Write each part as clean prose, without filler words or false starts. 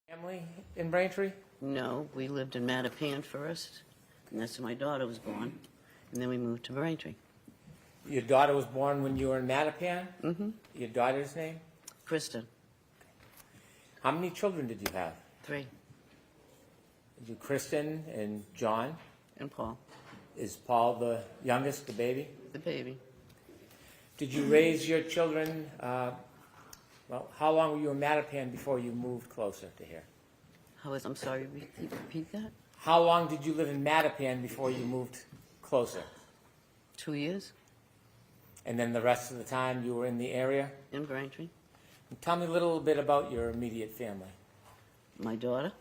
Family in Braintree? No, we lived in Mattapan first, and that's where my daughter was born, and then we moved to Braintree. Your daughter was born when you were in Mattapan? Mm-hmm. Your daughter's name? Kristen, How many children did you have? 3, Did you Kristen and John? and Paul, Is Paul the youngest, the baby? the baby. Did you raise your children, how long were you in Mattapan before you moved closer to here? I'm sorry, repeat that? How long did you live in Mattapan before you moved closer? 2 years And then the rest of the time you were in the area? in Braintree. And tell me a little bit about your immediate family. My daughter,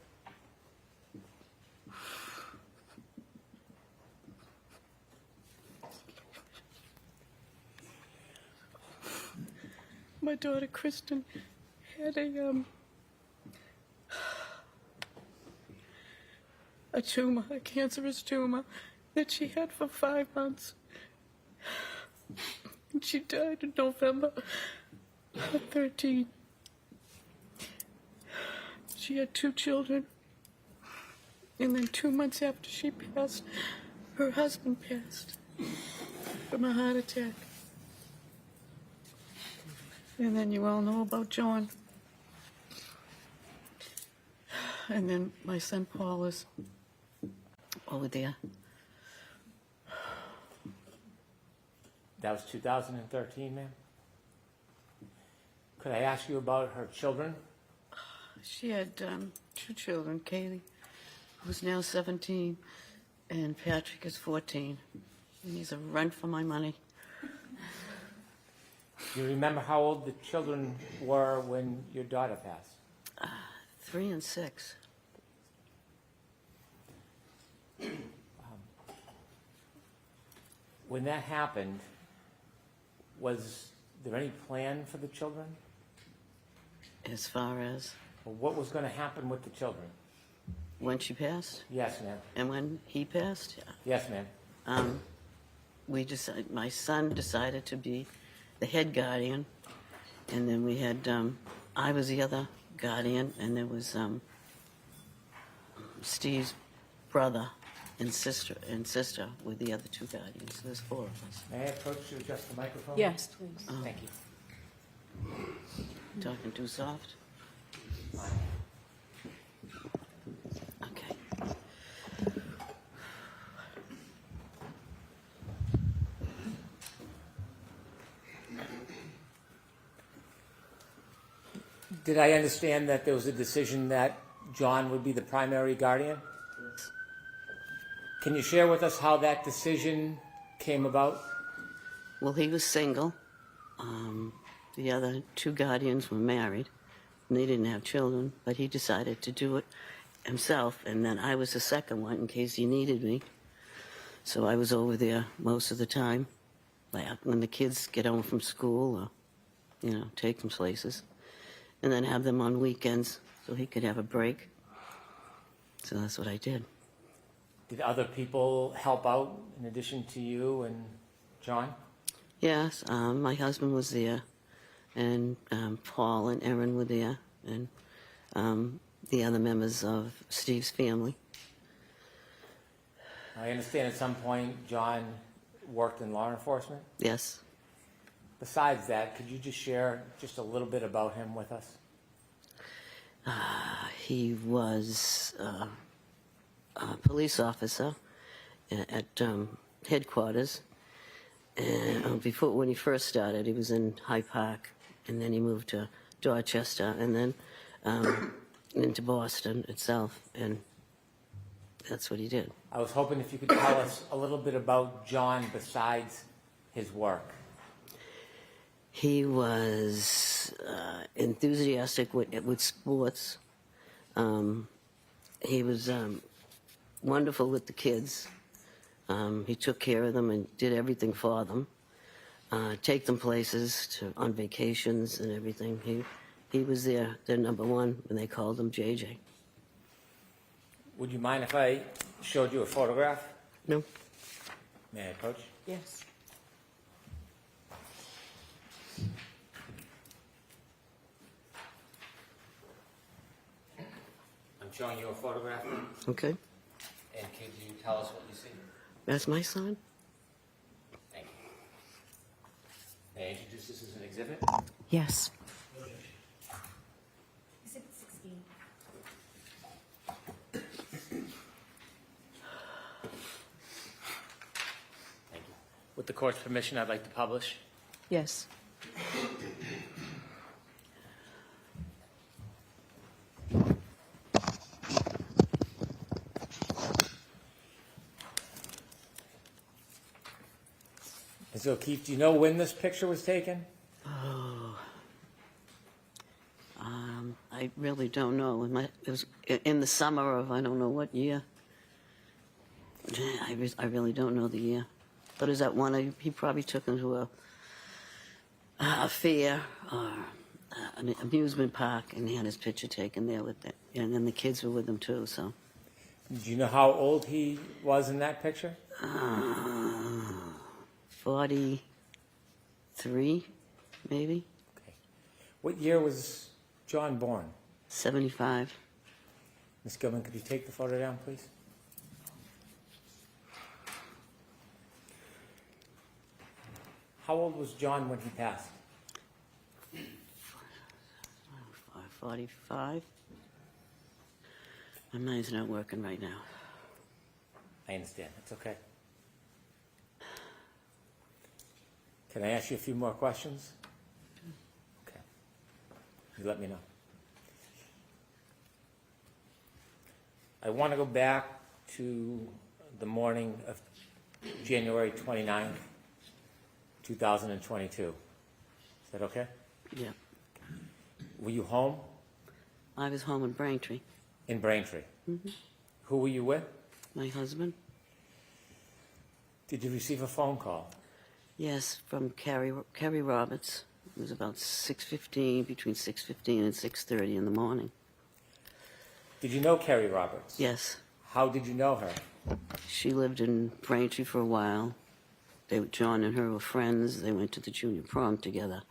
Kristen had a tumor, a cancerous tumor that she had for 5 months. And she died in November of 13. She had 2 children. And then 2 months after she passed, her husband passed from a heart attack. And then you all know about John. And then my son Paul is over there. That was 2013, ma'am? Could I ask you about her children? She had 2 children, Kaylee, who's now 17, and Patrick is 14. And he's a run for my money. Do you remember how old the children were when your daughter passed? 3 and 6. When that happened, was there any plan for the children? As far as Or what was going to happen with the children? when she passed Yes, ma'am. and when he passed, Yes, ma'am. my son decided to be the head guardian, and then we had I was the other guardian, and there was Steve's brother and sister were the other 2 guardians. So there's 4 of us. May I approach you, adjust the microphone? Yes, please. Thank you. Talking too soft? Okay. Did I understand that there was a decision that John would be the primary guardian? Can you share with us how that decision came about? Well, he was single. The other 2 guardians were married, and they didn't have children, but he decided to do it himself, and then I was the second one in case he needed me. So I was over there most of the time, like when the kids get home from school or, take them places, and then have them on weekends so he could have a break. So that's what I did. Did other people help out in addition to you and John? Yes, my husband was there, and Paul and Erin were there, and the other members of Steve's family. I understand at some point John worked in law enforcement. Yes. Besides that, could you just share just a little bit about him with us? He was a police officer at headquarters. And when he first started, he was in Hyde Park, and then he moved to Dorchester, and then into Boston itself, and that's what he did. I was hoping if you could tell us a little bit about John besides his work. He was enthusiastic with sports. He was wonderful with the kids. He took care of them and did everything for them. Take them places on vacations and everything. He was their number one when they called him JJ. Would you mind if I showed you a photograph? No. May I approach? Yes. showing you a photograph, Okay, and could you tell us what you see? that's my son? Thank you. May I introduce this as an exhibit? Yes. Exhibit 16. Thank you. With the court's permission, I'd like to publish. Yes. Ms. O'Keefe, do you know when this picture was taken? I really don't know. It was in the summer of I don't know what year. I really don't know the year. But is that one he probably took him to a fair or an amusement park, and he had his picture taken there with it. And then the kids were with him too. So Do you know how old he was in that picture? 43, maybe Okay. What year was John born? 75. Ms. Gilman, could you take the photo down, please? How old was John when he passed? 45. My mind's not working right now. I understand. It's okay. Can I ask you a few more questions? Okay. You let me know. I want to go back to the morning of January 29th, 2022. Is that okay? Yeah. Were you home I was home in Braintree. in Braintree? Who were you with? My husband? Did you receive a phone call? Yes, from Carrie Roberts. It was about 6:15, between 6:15 and 6:30 in the morning. Did you know Carrie Roberts? Yes. How did you know her? She lived in Braintree for a while. John and her were friends. They went to the junior prom together.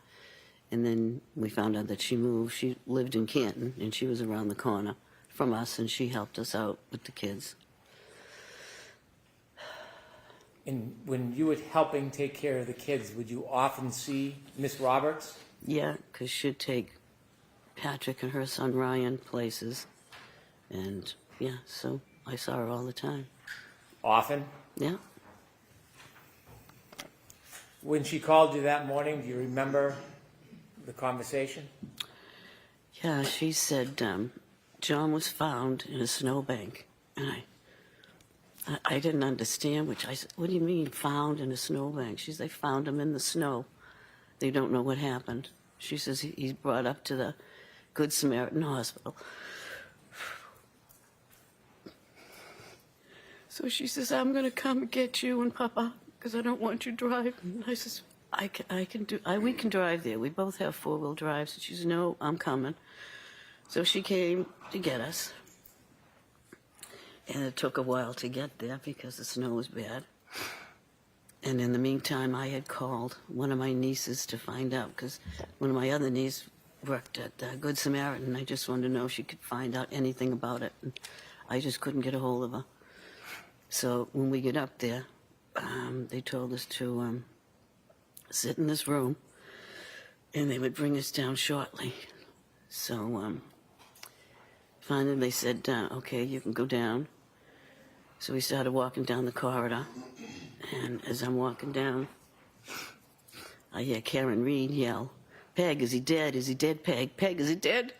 And then we found out that she moved. She lived in Canton, and she was around the corner from us, and she helped us out with the kids. And when you were helping take care of the kids, would you often see Miss Roberts? Yeah, because she'd take Patrick and her son Ryan places. And, yeah, so I saw her all the time. Often? Yeah. When she called you that morning, do you remember the conversation? Yeah, she said John was found in a snowbank. And I didn't understand, which I said, what do you mean found in a snowbank? She said, they found him in the snow. They don't know what happened. She says he's brought up to the Good Samaritan Hospital. So she says, I'm going to come get you and Papa because I don't want you driving. And I says, we can drive there. We both have four-wheel drives. And she says, no, I'm coming. So she came to get us. And it took a while to get there because the snow was bad. And in the meantime, I had called one of my nieces to find out because one of my other nieces worked at Good Samaritan. And I just wanted to know if she could find out anything about it. And I just couldn't get a hold of her. So when we get up there, they told us to sit in this room, and they would bring us down shortly. So finally they said, okay, you can go down. So we started walking down the corridor, and as I'm walking down, I hear Karen Reed yell, Peg, is he dead? Is he dead, Peg? Peg, is he dead?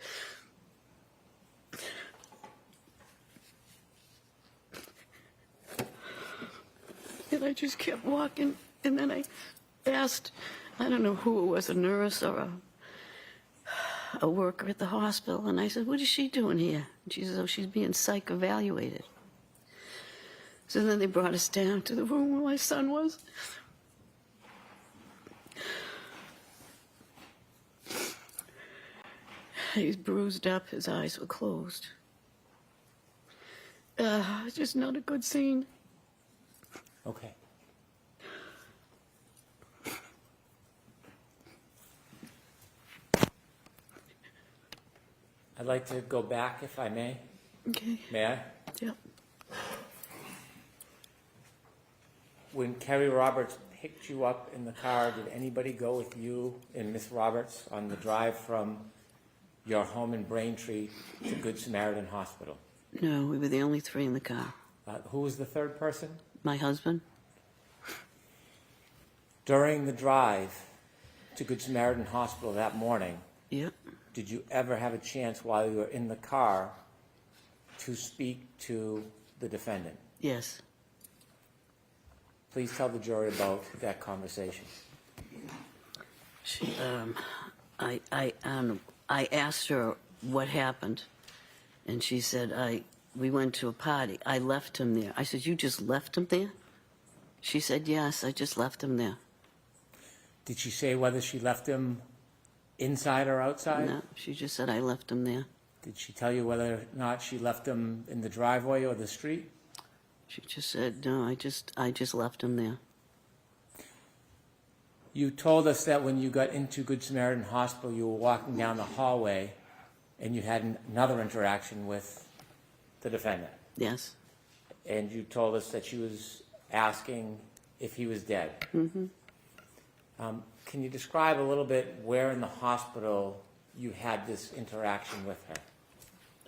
And I just kept walking, and then I asked, I don't know who it was, a nurse or a worker at the hospital, and I said, what is she doing here? And she says, oh, she's being psych evaluated. So then they brought us down to the room where my son was. He's bruised up, his eyes were closed. It's just not a good scene. Okay. I'd like to go back, if I may. Okay. May I? Yep. When Kerry Roberts picked you up in the car, did anybody go with you and Miss Roberts on the drive from your home in Braintree to Good Samaritan Hospital? No, we were the only three in the car. Who was the third person? My husband? During the drive to Good Samaritan Hospital that morning, Yep. did you ever have a chance while you were in the car to speak to the defendant? Yes. Please tell the jury about that conversation. She, I asked her what happened, and she said, we went to a party. I left him there. I said, you just left him there? She said, yes, I just left him there. Did she say whether she left him inside or outside? No, she just said, I left him there. Did she tell you whether or not she left him in the driveway or the street? She just said, no, I just left him there. You told us that when you got into Good Samaritan Hospital, you were walking down the hallway and you had another interaction with the defendant. Yes. And you told us that she was asking if he was dead. Mm-hmm. Can you describe a little bit where in the hospital you had this interaction with her?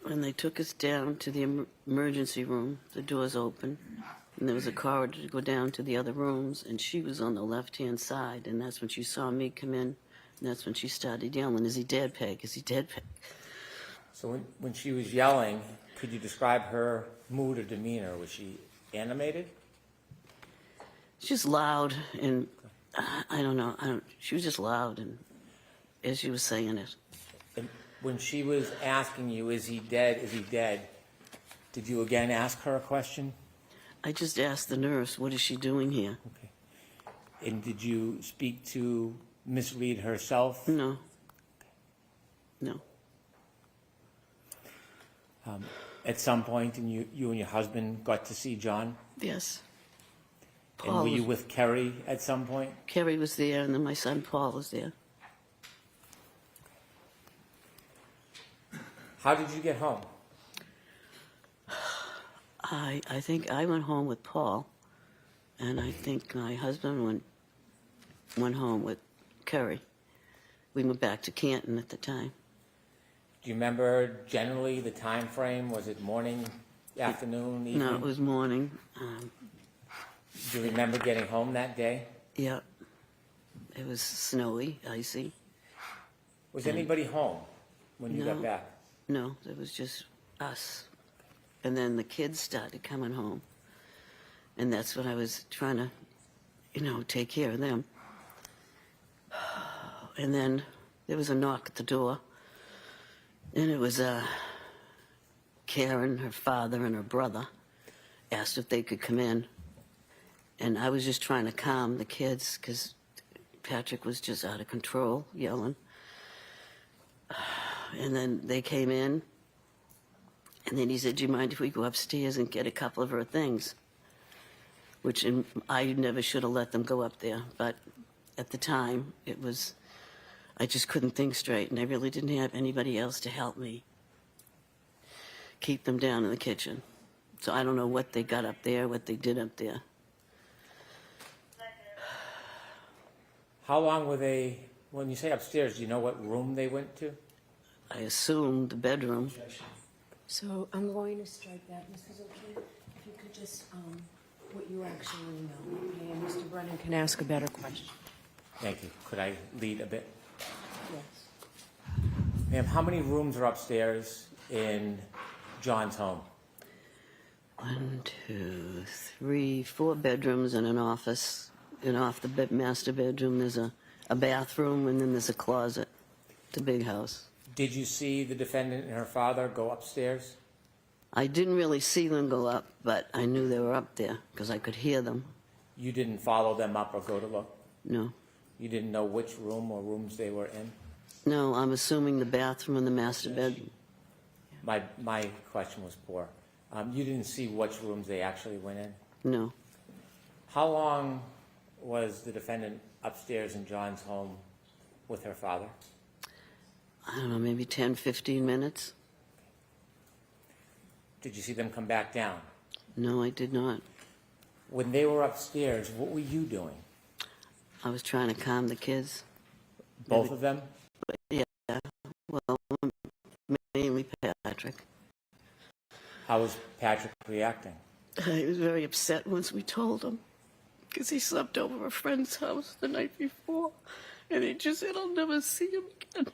When they took us down to the emergency room, the doors open, and there was a corridor to go down to the other rooms, and she was on the left-hand side, and that's when she saw me come in, and that's when she started yelling, is he dead, Peg? Is he dead, Peg? So when she was yelling, could you describe her mood or demeanor? Was she animated? She's loud, and I don't know. She was just loud, and as she was saying it. And when she was asking you, is he dead, did you again ask her a question? I just asked the nurse, what is she doing here? Okay. And did you speak to Miss Reed herself? No. No. At some point, and you and your husband got to see John? Yes. And were you with Kerry at some point? Kerry was there, and then my son Paul was there. How did you get home? I think I went home with Paul, and I think my husband went home with Kerry. We went back to Canton at the time. Do you remember generally the time frame? Was it morning, afternoon, evening? No, it was morning. Do you remember getting home that day? Yeah. It was snowy, icy. Was anybody home when you got back? No, it was just us. And then the kids started coming home. And that's when I was trying to, take care of them. And then there was a knock at the door. And it was Karen, her father, and her brother asked if they could come in. And I was just trying to calm the kids because Patrick was just out of control, yelling. And then they came in. And then he said, do you mind if we go upstairs and get a couple of her things? Which I never should have let them go up there. But at the time, I just couldn't think straight. And I really didn't have anybody else to help me keep them down in the kitchen. So I don't know what they got up there, what they did up there. How long were they, when you say upstairs, do you know what room they went to? I assumed the bedroom. So I'm going to strike that, Mrs. O'Keefe. If you could just, what you actually know, okay? And Mr. Brennan can ask a better question. Thank you. Could I lead a bit? Yes. Ma'am, how many rooms are upstairs in John's home? 1, 2, 3, 4 bedrooms and an office. And off the master bedroom, there's a bathroom, and then there's a closet. It's a big house. Did you see the defendant and her father go upstairs? I didn't really see them go up, but I knew they were up there because I could hear them. You didn't follow them up or go to look? No. You didn't know which room or rooms they were in? No, I'm assuming the bathroom and the master bedroom. My question was poor. You didn't see which rooms they actually went in? No. How long was the defendant upstairs in John's home with her father? I don't know, maybe 10, 15 minutes. Did you see them come back down? No, I did not. When they were upstairs, what were you doing? I was trying to calm the kids. Both of them? Yeah, well, mainly Patrick. How was Patrick reacting? He was very upset once we told him, because he slept over a friend's house the night before, and he just said, I'll never see him again.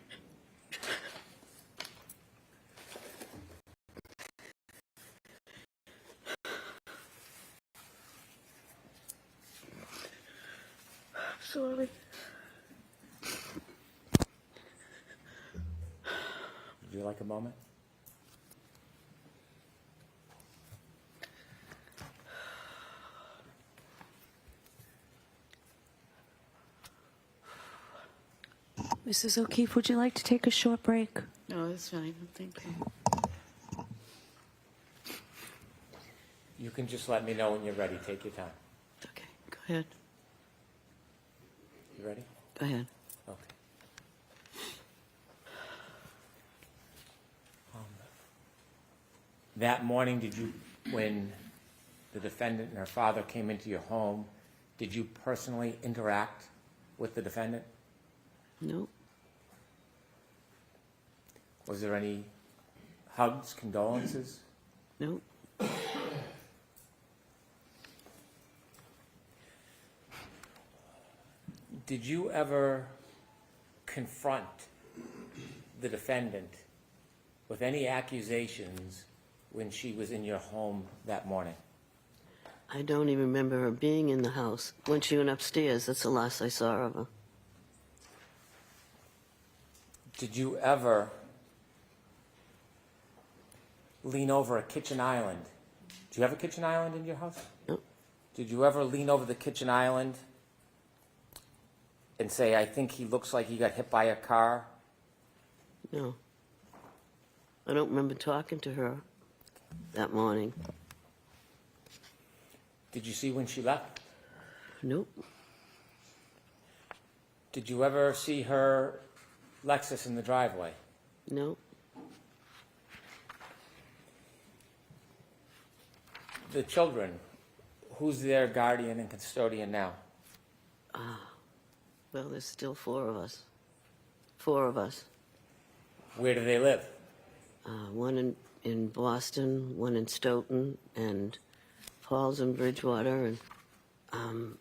Sorry. Would you like a moment? Mrs. O'Keefe, would you like to take a short break? No, that's fine. Thank you. You can just let me know when you're ready. Take your time. Okay, go ahead. You ready? Go ahead. Okay. That morning, when the defendant and her father came into your home, did you personally interact with the defendant? Nope. Was there any hugs, condolences? Nope. Did you ever confront the defendant with any accusations when she was in your home that morning? I don't even remember her being in the house. When she went upstairs, that's the last I saw of her. Did you ever lean over a kitchen island? Do you have a kitchen island in your house? Nope. Did you ever lean over the kitchen island and say, I think he looks like he got hit by a car? No. I don't remember talking to her that morning. Did you see when she left? Nope. Did you ever see her Lexus in the driveway? Nope. The children, who's their guardian and custodian now? Well, there's still four of us. Four of us. Where do they live? One in Boston, one in Stoughton, and Paul's in Bridgewater, and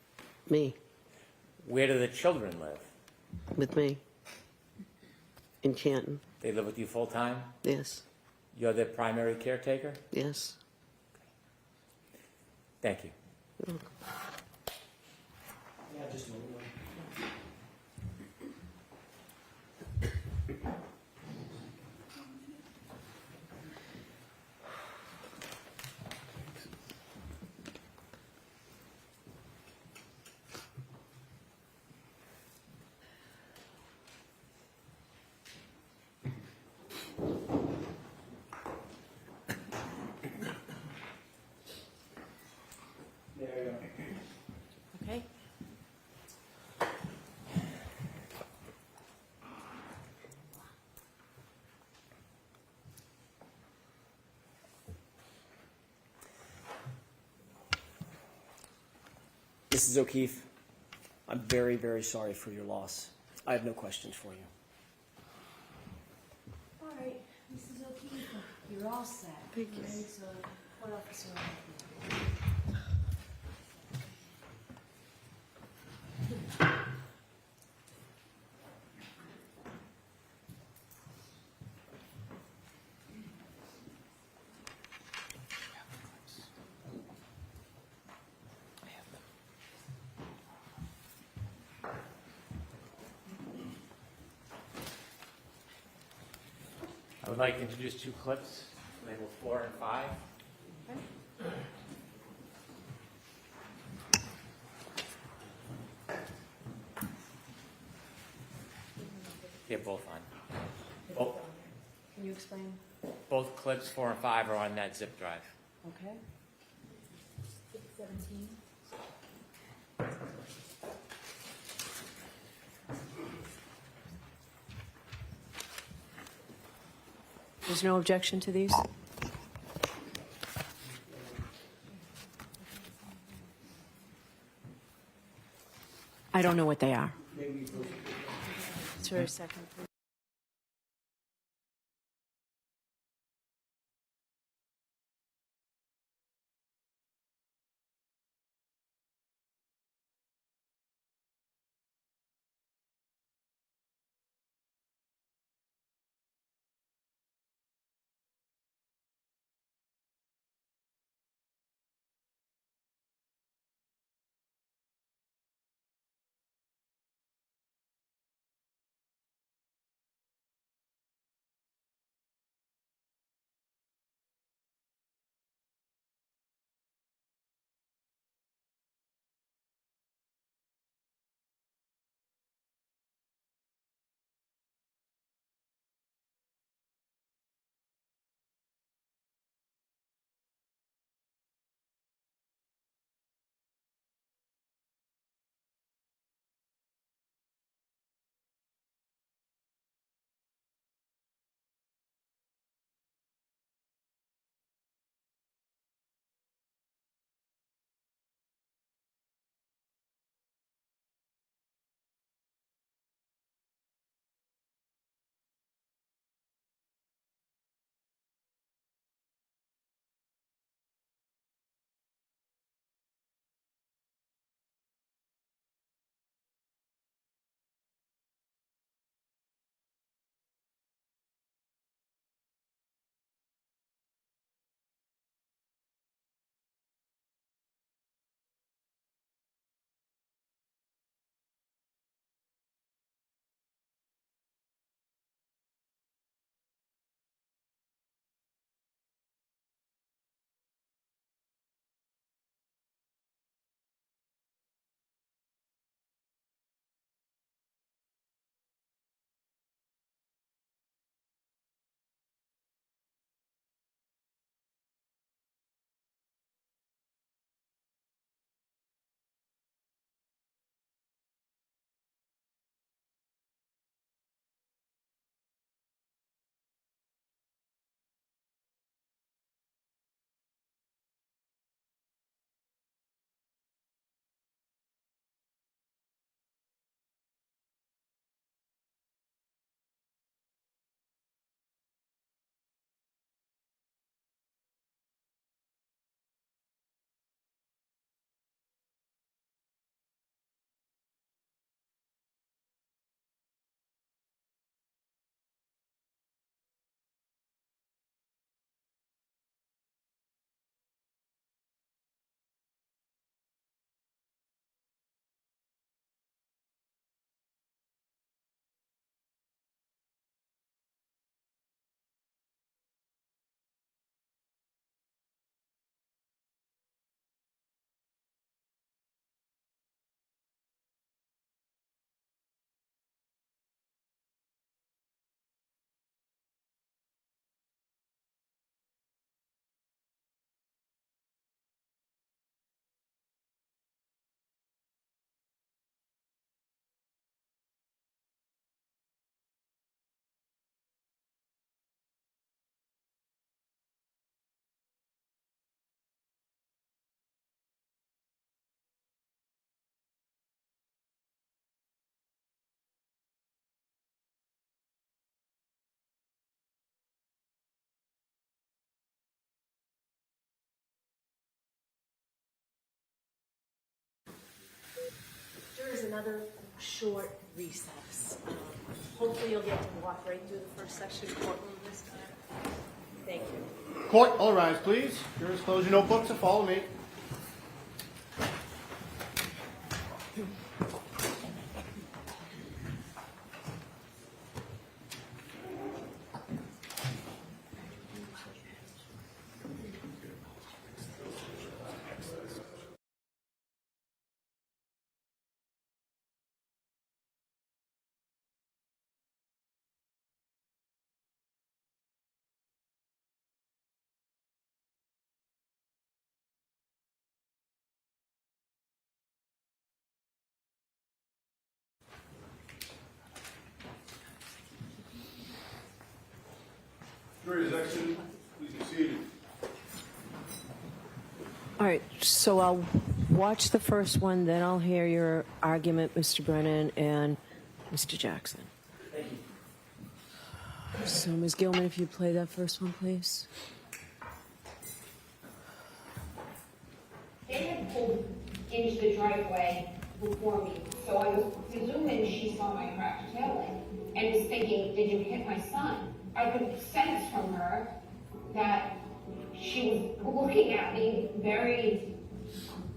me, Where do the children live? with me, in Canton. They live with you full time? Yes, You're their primary caretaker? yes. Thank you. Yeah, just a moment. There you go. Okay. Mrs. O'Keefe, I'm very, very sorry for your loss. I have no questions for you. All right, Mrs. O'Keefe, you're all set. Thank you. Okay, so what officer are you? I would like to introduce two clips, labeled 4 and 5. They're both on. Can you explain? Both clips, 4 and 5, are on that zip drive. Okay. 17. There's no objection to these? I don't know what they are. Is there a second, please? There is another short recess. Hopefully you'll get to walk right through the first section of the courtroom this time. Thank you. Court, all rise, please. Jurors, close your notebooks and follow me. Jury's please be seated. All right, so I'll watch the first one, then I'll hear your argument, Mr. Brennan and Mr. Jackson. Thank you. So, Ms. Gilman, if you play that first one, please. They had pulled into the driveway before me, so I was presuming she saw my cracked taillight and was thinking, did you hit my son? I could sense from her that she was looking at me very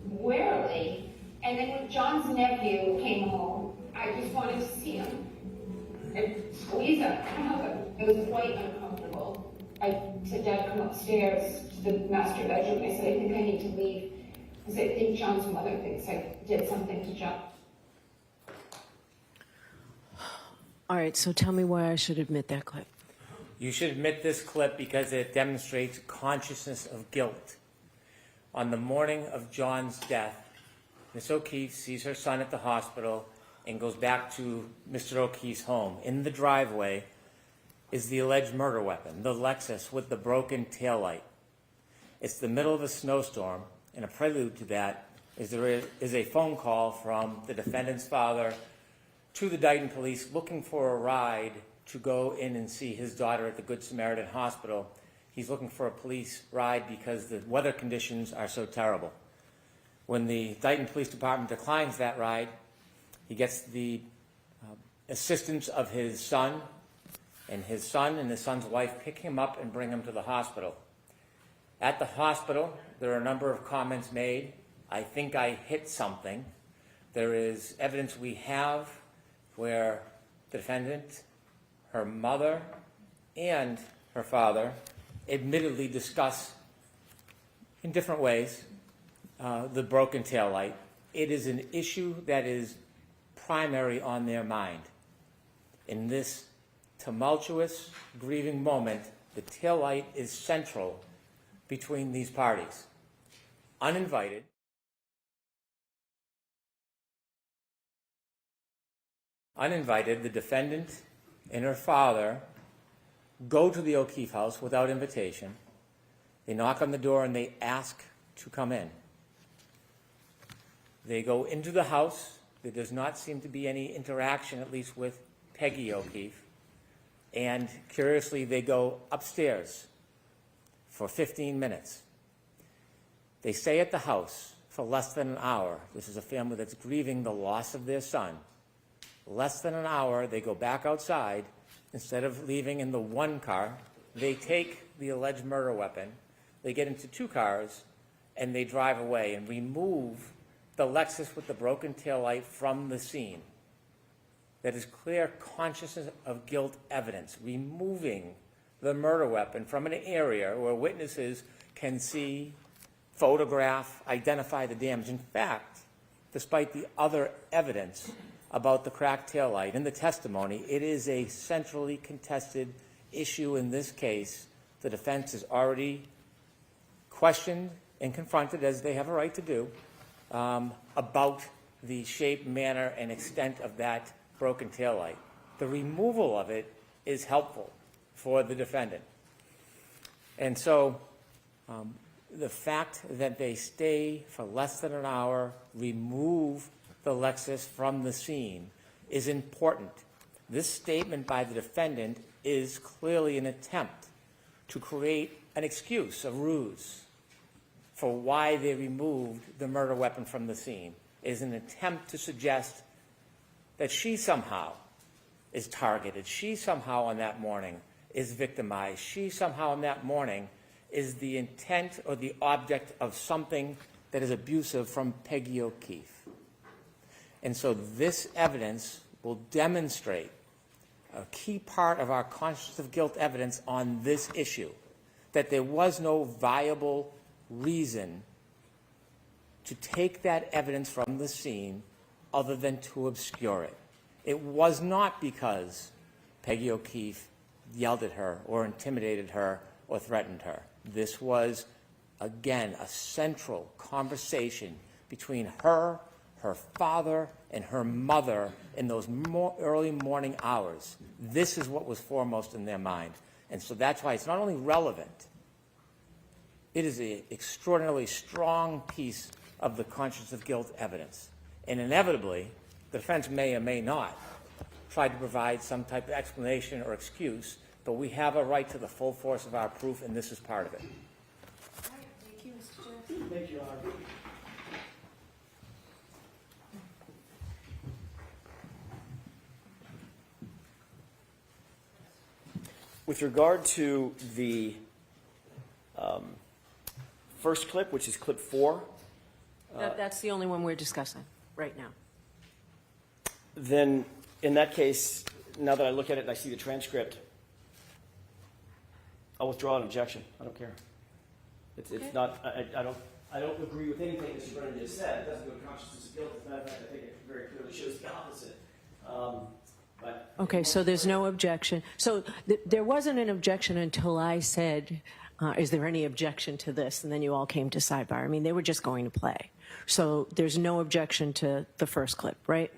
warily. And then when John's nephew came home, I just wanted to see him and squeeze him. It was quite uncomfortable. I said, Dad, come upstairs to the master bedroom. I said, I think I need to leave, because I think John's mother thinks I did something to John. All right, so tell me why I should admit that clip. You should admit this clip because it demonstrates consciousness of guilt. On the morning of John's death, Miss O'Keefe sees her son at the hospital and goes back to Mr. O'Keefe's home. In the driveway is the alleged murder weapon, the Lexus with the broken taillight. It's the middle of a snowstorm, and a prelude to that is there is a phone call from the defendant's father to the Dighton police looking for a ride to go in and see his daughter at the Good Samaritan Hospital. He's looking for a police ride because the weather conditions are so terrible. When the Dighton Police Department declines that ride, he gets the assistance of his son and his son's wife pick him up and bring him to the hospital. At the hospital, there are a number of comments made. I think I hit something. There is evidence we have where the defendant, her mother, and her father admittedly discuss in different ways the broken taillight. It is an issue that is primary on their mind. In this tumultuous, grieving moment, the taillight is central between these parties. Uninvited, the defendant and her father go to the O'Keefe house without invitation. They knock on the door and they ask to come in. They go into the house. There does not seem to be any interaction, at least with Peggy O'Keefe. And curiously, they go upstairs for 15 minutes. They stay at the house for less than an hour. This is a family that's grieving the loss of their son. Less than an hour, they go back outside. Instead of leaving in the one car, they take the alleged murder weapon, they get into two cars, and they drive away and remove the Lexus with the broken taillight from the scene. That is clear consciousness of guilt evidence, removing the murder weapon from an area where witnesses can see, photograph, identify the damage. In fact, despite the other evidence about the cracked taillight and the testimony, it is a centrally contested issue in this case. The defense has already questioned and confronted, as they have a right to do, about the shape, manner, and extent of that broken taillight. The removal of it is helpful for the defendant. And so the fact that they stay for less than an hour, remove the Lexus from the scene, is important. This statement by the defendant is clearly an attempt to create an excuse, a ruse, for why they removed the murder weapon from the scene. It is an attempt to suggest that she somehow is targeted. She somehow on that morning is victimized. She somehow on that morning is the intent or the object of something that is abusive from Peggy O'Keefe. And so this evidence will demonstrate a key part of our consciousness of guilt evidence on this issue, that there was no viable reason to take that evidence from the scene other than to obscure it. It was not because Peggy O'Keefe yelled at her or intimidated her or threatened her. This was, again, a central conversation between her, her father, and her mother in those early morning hours. This is what was foremost in their mind. And so that's why it's not only relevant, it is an extraordinarily strong piece of the conscience of guilt evidence. And inevitably, the defense may or may not try to provide some type of explanation or excuse, but we have a right to the full force of our proof, and this is part of it. Thank you, Mr. Jackson. Thank you, Your Honor. With regard to the first clip, which is clip 4, That's the only one we're discussing right now. then in that case, now that I look at it and I see the transcript, I'll withdraw an objection. I don't care. It's not. I don't agree with anything Mr. Brennan just said. It doesn't go to consciousness of guilt. As a matter of fact, I think it very clearly shows the opposite. But Okay, so there's no objection. So there wasn't an objection until I said, is there any objection to this? And then you all came to sidebar. I mean, they were just going to play. So there's no objection to the first clip, right?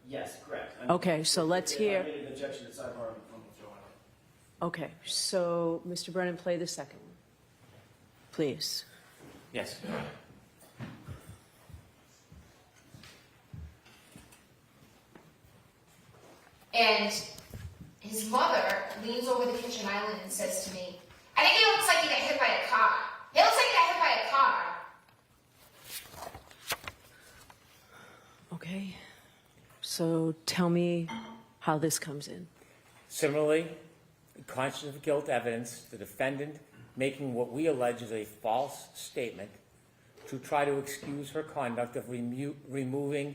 yes, correct. Okay, so let's hear. I made an objection to sidebar. I'm withdrawing it. Okay, so Mr. Brennan, play the second one, please. Yes. And his mother leans over the kitchen island and says to me, I think he looks like he got hit by a car. He looks like he got hit by a car. Okay, so tell me how this comes in. Similarly, conscience of guilt evidence, the defendant making what we allege is a false statement to try to excuse her conduct of removing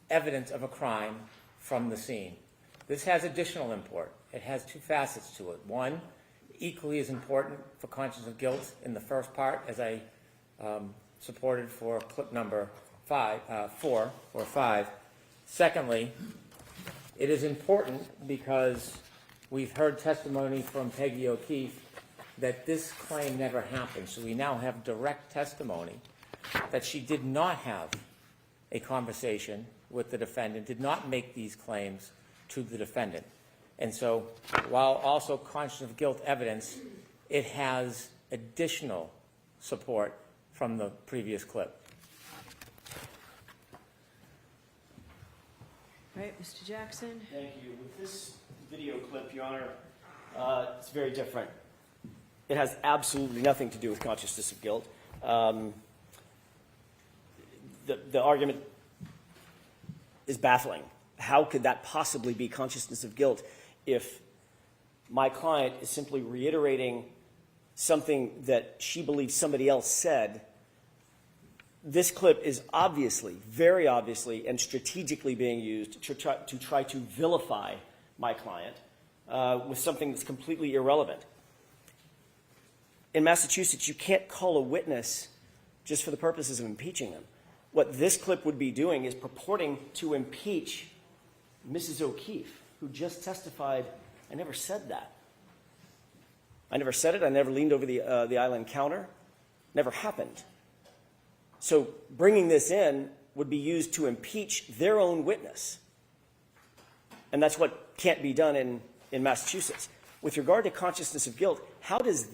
evidence of a crime from the scene. This has additional import. It has two facets to it. One, equally as important for conscience of guilt in the first part, as I supported for clip number 4 or 5. Secondly, it is important because we've heard testimony from Peggy O'Keefe that this claim never happened. So we now have direct testimony that she did not have a conversation with the defendant, did not make these claims to the defendant. And so while also conscience of guilt evidence, it has additional support from the previous clip. All right, Mr. Jackson. Thank you. With this video clip, Your Honor, it's very different. It has absolutely nothing to do with consciousness of guilt. The argument is baffling. How could that possibly be consciousness of guilt if my client is simply reiterating something that she believes somebody else said? This clip is obviously, very obviously, and strategically being used to try to vilify my client with something that's completely irrelevant. In Massachusetts, you can't call a witness just for the purposes of impeaching them. What this clip would be doing is purporting to impeach Mrs. O'Keefe, who just testified, I never said that. I never said it. I never leaned over the island counter. Never happened. So bringing this in would be used to impeach their own witness. And that's what can't be done in Massachusetts. With regard to consciousness of guilt, how does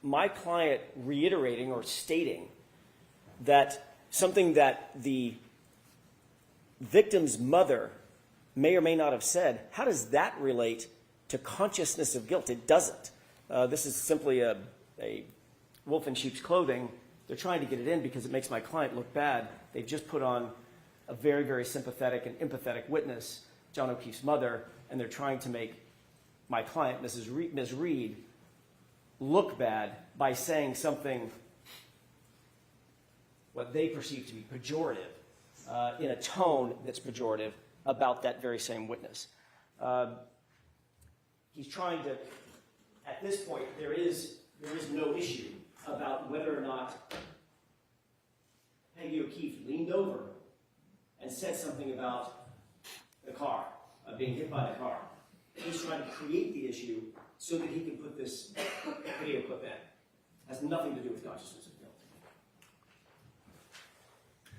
my client reiterating or stating that something that the victim's mother may or may not have said, how does that relate to consciousness of guilt? It doesn't. This is simply a wolf in sheep's clothing. They're trying to get it in because it makes my client look bad. They've just put on a very, very sympathetic and empathetic witness, John O'Keefe's mother, and they're trying to make my client, Ms. Reed, look bad by saying something what they perceive to be pejorative in a tone that's pejorative about that very same witness. He's trying to, at this point, there is no issue about whether or not Peggy O'Keefe leaned over and said something about the car, being hit by the car. He's trying to create the issue so that he can put this video clip in. It has nothing to do with consciousness of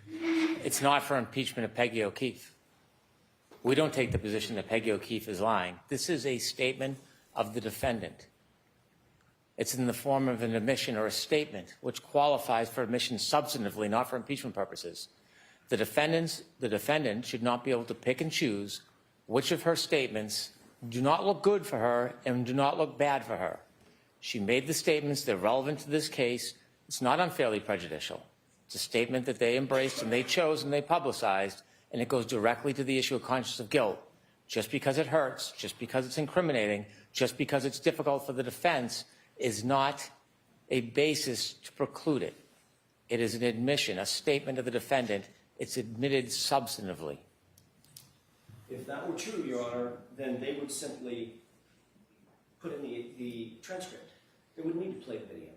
guilt. It's not for impeachment of Peggy O'Keefe. We don't take the position that Peggy O'Keefe is lying. This is a statement of the defendant. It's in the form of an admission or a statement, which qualifies for admission substantively, not for impeachment purposes. The defendant should not be able to pick and choose which of her statements do not look good for her and do not look bad for her. She made the statements, they're relevant to this case. It's not unfairly prejudicial. It's a statement that they embraced and they chose and they publicized, and it goes directly to the issue of conscience of guilt. Just because it hurts, just because it's incriminating, just because it's difficult for the defense is not a basis to preclude it. It is an admission, a statement of the defendant. It's admitted substantively. If that were true, Your Honor, then they would simply put in the transcript. They wouldn't need to play the video.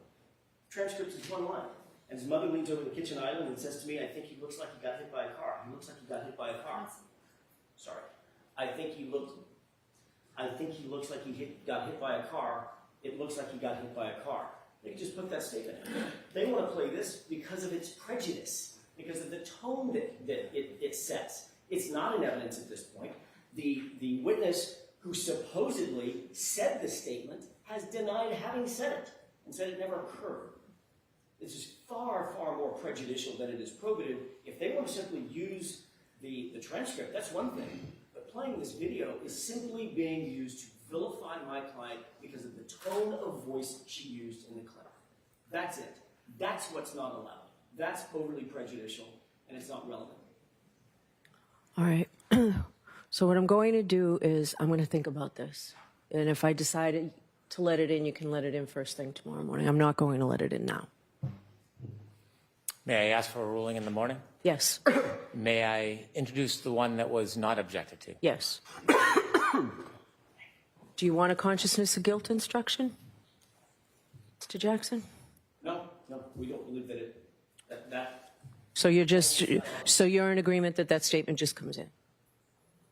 Transcript is one line. And his mother leans over the kitchen island and says to me, I think he looks like he got hit by a car. He looks like he got hit by a car. Sorry. I think he looks like he got hit by a car. It looks like he got hit by a car. They could just put that statement in. They want to play this because of its prejudice, because of the tone that it sets. It's not in evidence at this point. The witness who supposedly said the statement has denied having said it and said it never occurred. This is far, far more prejudicial than it is probative. If they want to simply use the transcript, that's one thing. But playing this video is simply being used to vilify my client because of the tone of voice she used in the clip. That's it. That's what's not allowed. That's overly prejudicial, and it's not relevant. All right. So what I'm going to do is I'm going to think about this. And if I decided to let it in, you can let it in first thing tomorrow morning. I'm not going to let it in now. May I ask for a ruling in the morning? Yes. May I introduce the one that was not objected to? Yes. Do you want a consciousness of guilt instruction, Mr. Jackson? No, we don't believe that So you're in agreement that that statement just comes in?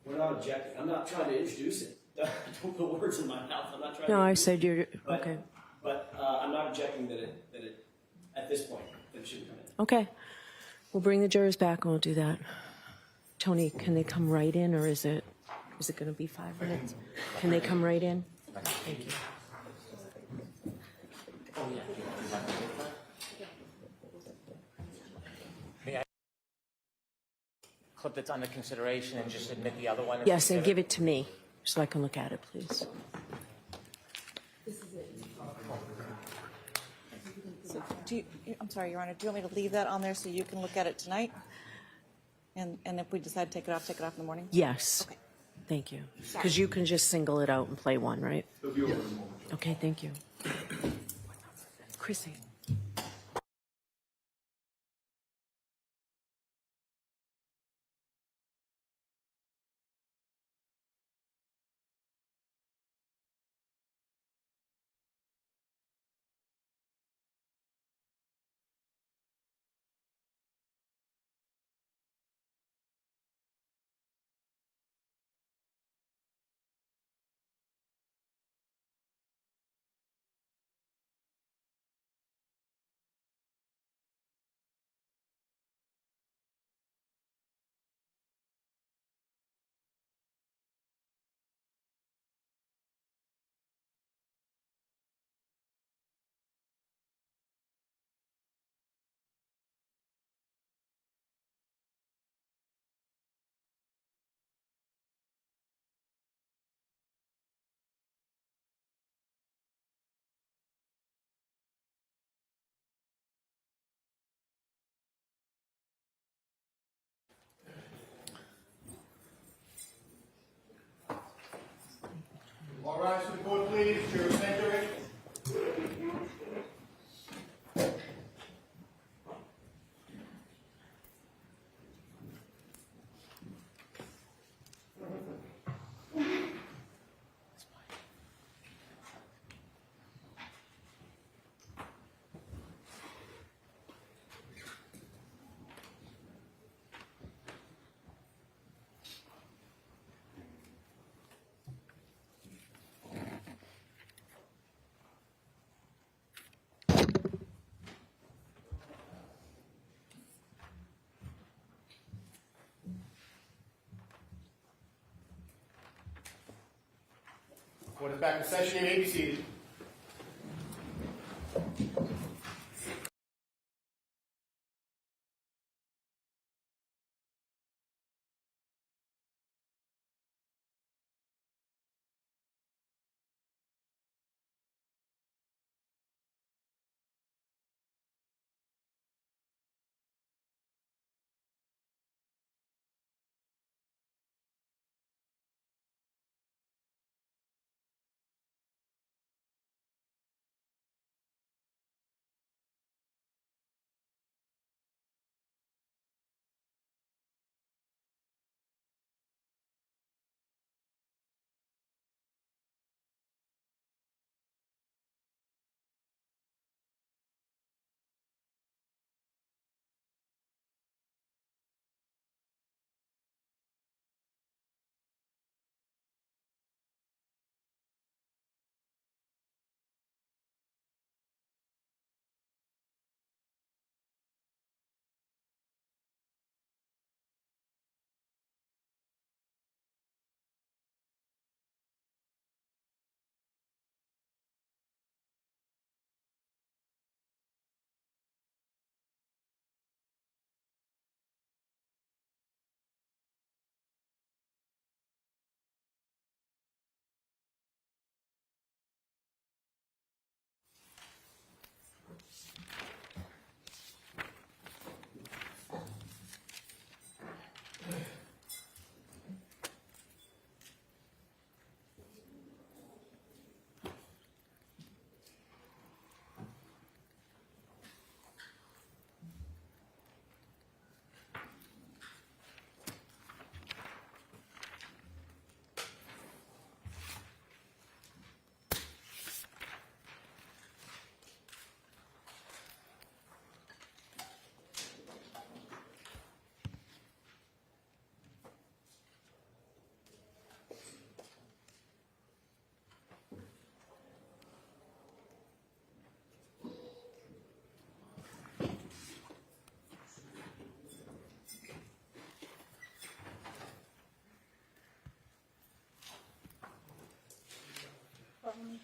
we're not objecting. I'm not trying to introduce it. Don't put words in my mouth. I'm not trying to No, I introduce said it. you're, But- okay. But I'm not objecting that it at this point, that it shouldn't come in. Okay. We'll bring the jurors back and we'll do that. Tony, can they come right in or is it going to be 5 minutes? Can they come right in? Thank you. May I clip that's under consideration and just admit the other one? Yes, and give it to me so I can look at it, please. So I'm sorry, Your Honor, do you want me to leave that on there so you can look at it tonight? And if we decide to take it off in the morning? Yes. Okay. Thank you. Because you can just single it out and play one, right? Okay, thank you. Chrissy. All rise to the court, please. Juror center. Court is back in session. You may be seated.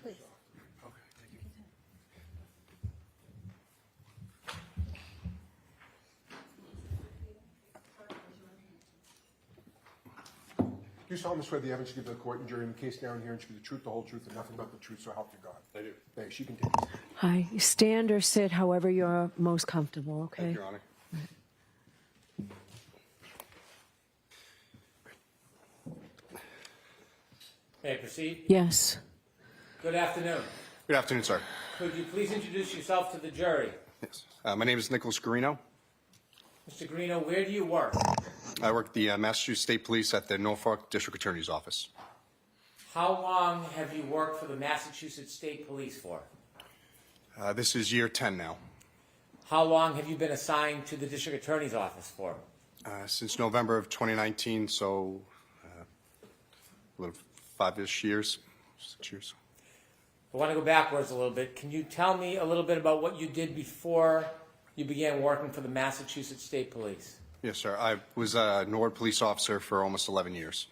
Please. Do you solemnly swear the evidence you give to the court and jury in the case down here and should be the truth, the whole truth, and nothing but the truth, so help you God? I do. Thanks. She can take it. Hi. Stand or sit, however you're most comfortable, okay? Thank you, Your Honor. May I proceed? Yes. Good afternoon. Good afternoon, sir. Could you please introduce yourself to the jury? Yes. My name is Nicholas Garino. Mr. Greeno, where do you work? I work at the Massachusetts State Police at the Norfolk District Attorney's Office. How long have you worked for the Massachusetts State Police for? This is year 10 now. How long have you been assigned to the District Attorney's Office for? Since November of 2019, so a little 5-ish years, 6 years. I want to go backwards a little bit. Can you tell me a little bit about what you did before you began working for the Massachusetts State Police? Yes, sir. I was a Norwood police officer for almost 11 years.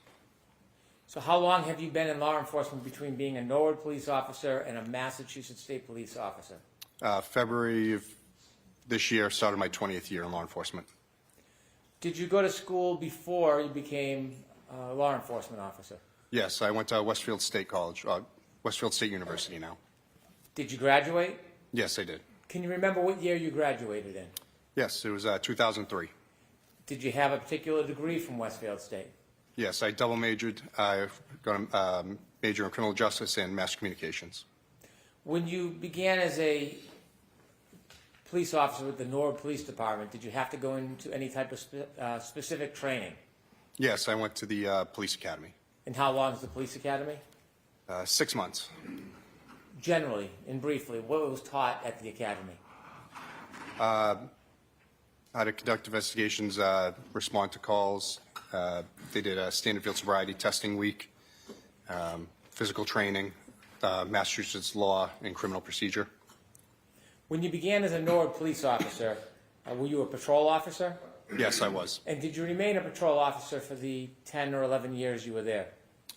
So how long have you been in law enforcement between being a Norwood police officer and a Massachusetts State Police officer? February of this year started my 20th year in law enforcement. Did you go to school before you became a law enforcement officer? Yes, I went to Westfield State College, Westfield State University now. Did you graduate? Yes, I did. Can you remember what year you graduated in? Yes, it was 2003. Did you have a particular degree from Westfield State? Yes, I double majored. I got a major in criminal justice and mass communications. When you began as a police officer with the Norwood Police Department, did you have to go into any type of specific training? Yes, I went to the police academy. And how long is the police academy? 6 months. Generally and briefly, what was taught at the academy? How to conduct investigations, respond to calls. They did a standard field sobriety testing week, physical training, Massachusetts law and criminal procedure. When you began as a Norwood police officer, were you a patrol officer? Yes, I was. And did you remain a patrol officer for the 10 or 11 years you were there?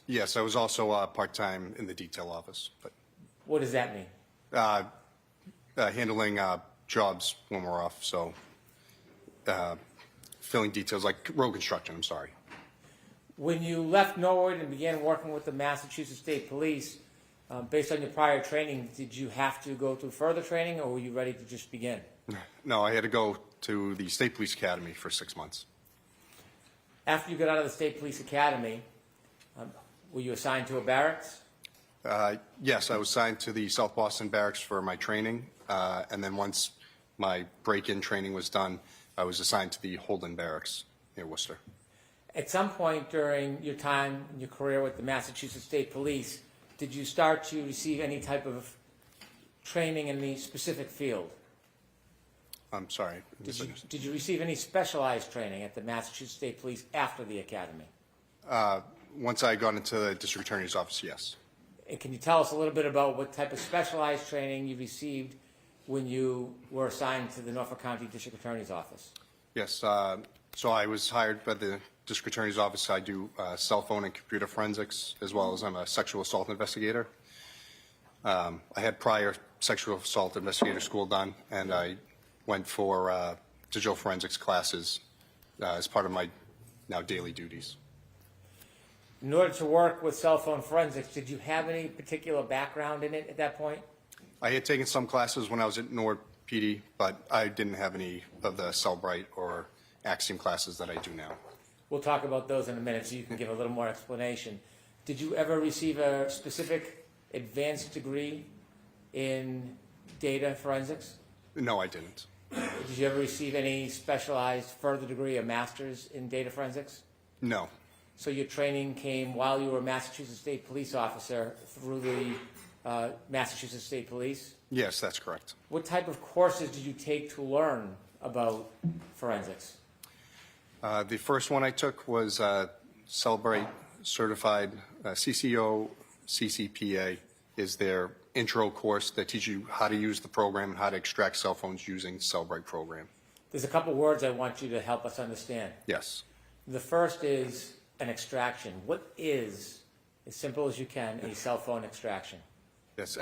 Yes, I was also part-time in the detail office, but What does that mean? handling jobs when we're off, so filling details like road construction, I'm sorry. When you left Norwood and began working with the Massachusetts State Police, based on your prior training, did you have to go through further training or were you ready to just begin? No, I had to go to the State Police Academy for 6 months. After you got out of the State Police Academy, were you assigned to a barracks? Yes, I was assigned to the South Boston Barracks for my training, and then once my break-in training was done, I was assigned to the Holden Barracks near Worcester. At some point during your time in your career with the Massachusetts State Police, did you start to receive any type of training in the specific field? I'm sorry. Did you receive any specialized training at the Massachusetts State Police after the academy? Once I got into the district attorney's office, yes. And can you tell us a little bit about what type of specialized training you received when you were assigned to the Norfolk County District Attorney's Office? Yes, so I was hired by the district attorney's office. I do cell phone and computer forensics, as well as I'm a sexual assault investigator. I had prior sexual assault investigator school done, and I went for digital forensics classes as part of my now daily duties. In order to work with cell phone forensics, did you have any particular background in it at that point? I had taken some classes when I was at Norwood PD, but I didn't have any of the Cellbrite or Axiom classes that I do now. We'll talk about those in a minute so you can give a little more explanation. Did you ever receive a specific advanced degree in data forensics? No, I didn't. Did you ever receive any specialized further degree, a master's in data forensics? No. So your training came while you were a Massachusetts State Police officer through the Massachusetts State Police? Yes, that's correct. What type of courses did you take to learn about forensics? The first one I took was Cellbrite Certified CCO CCPA is their intro course that teaches you how to use the program and how to extract cell phones using Cellbrite program. There's a couple words I want you to help us understand. Yes. The first is an extraction. What is, as simple as you can, a cell phone extraction? Yes,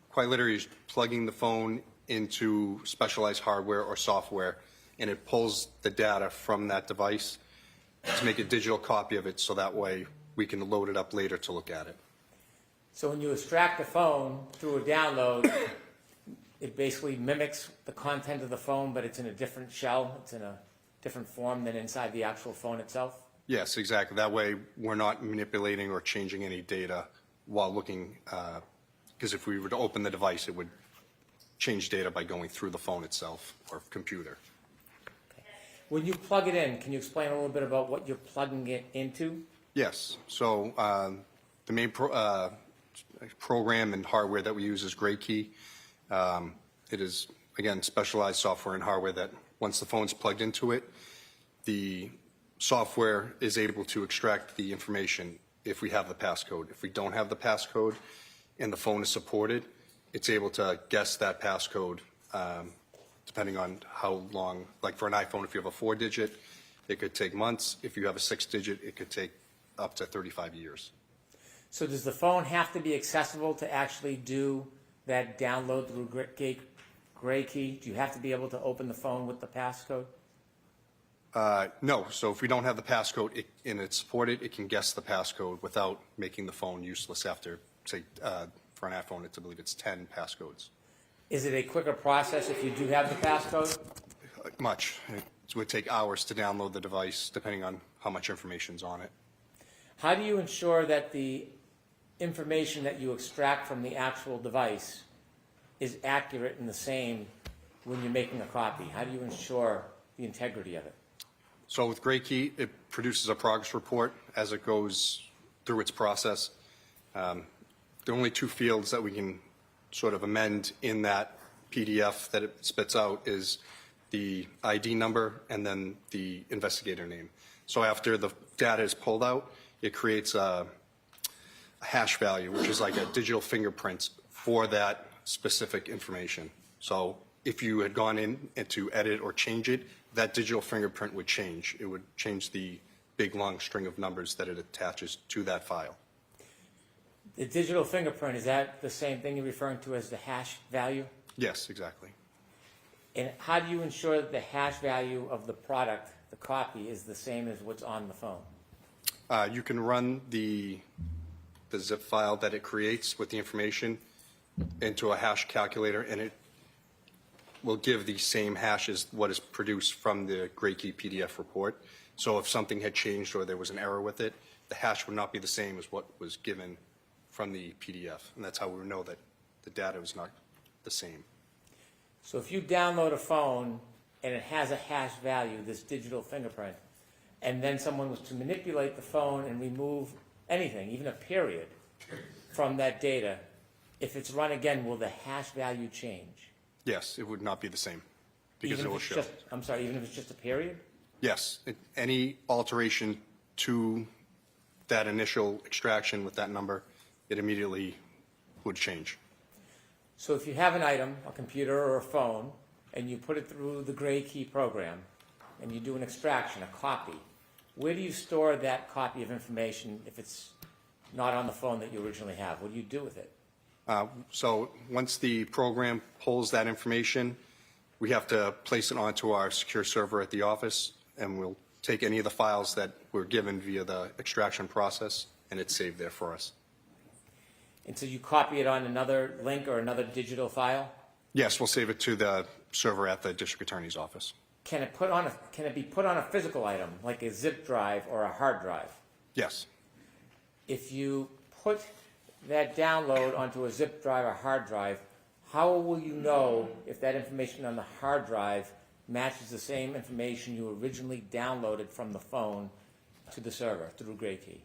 quite literally is plugging the phone into specialized hardware or software, and it pulls the data from that device to make a digital copy of it, so that way we can load it up later to look at it. So when you extract the phone through a download, it basically mimics the content of the phone, but it's in a different shell, it's in a different form than inside the actual phone itself? Yes, exactly. That way we're not manipulating or changing any data while looking, because if we were to open the device, it would change data by going through the phone itself or computer. When you plug it in, can you explain a little bit about what you're plugging it into? Yes. So the main program and hardware that we use is GrayKey. It is, again, specialized software and hardware that once the phone's plugged into it, the software is able to extract the information if we have the passcode. If we don't have the passcode and the phone is supported, it's able to guess that passcode depending on how long. Like for an iPhone, if you have a 4-digit, it could take months. If you have a 6-digit, it could take up to 35 years. So does the phone have to be accessible to actually do that download through GrayKey? Do you have to be able to open the phone with the passcode? No. So if we don't have the passcode and it's supported, it can guess the passcode without making the phone useless after, say, for an iPhone, I believe it's 10 passcodes. Is it a quicker process if you do have the passcode? Much. It would take hours to download the device, depending on how much information's on it. How do you ensure that the information that you extract from the actual device is accurate and the same when you're making a copy? How do you ensure the integrity of it? So with GrayKey, it produces a progress report as it goes through its process. There are only 2 fields that we can sort of amend in that PDF that it spits out is the ID number and then the investigator name. So after the data is pulled out, it creates a hash value, which is like a digital fingerprint for that specific information. So if you had gone in and to edit or change it, that digital fingerprint would change. It would change the big long string of numbers that it attaches to that file. The digital fingerprint, is that the same thing you're referring to as the hash value? Yes, exactly. And how do you ensure that the hash value of the product, the copy, is the same as what's on the phone? You can run the zip file that it creates with the information into a hash calculator, and it will give the same hash as what is produced from the GrayKey PDF report. So if something had changed or there was an error with it, the hash would not be the same as what was given from the PDF. And that's how we know that the data is not the same. So if you download a phone and it has a hash value, this digital fingerprint, and then someone was to manipulate the phone and remove anything, even a period, from that data, if it's run again, will the hash value change? Yes, it would not be the same because Even it if will it's show. just, I'm sorry, even if it's just a period? Yes, any alteration to that initial extraction with that number, it immediately would change. So if you have an item, a computer or a phone, and you put it through the GrayKey program, and you do an extraction, a copy, where do you store that copy of information if it's not on the phone that you originally have? What do you do with it? So once the program pulls that information, we have to place it onto our secure server at the office, and we'll take any of the files that were given via the extraction process, and it's saved there for us. And so you copy it on another link or another digital file? Yes, we'll save it to the server at the district attorney's office. Can it be put on a physical item, like a zip drive or a hard drive? Yes. If you put that download onto a zip drive or hard drive, how will you know if that information on the hard drive matches the same information you originally downloaded from the phone to the server through GrayKey?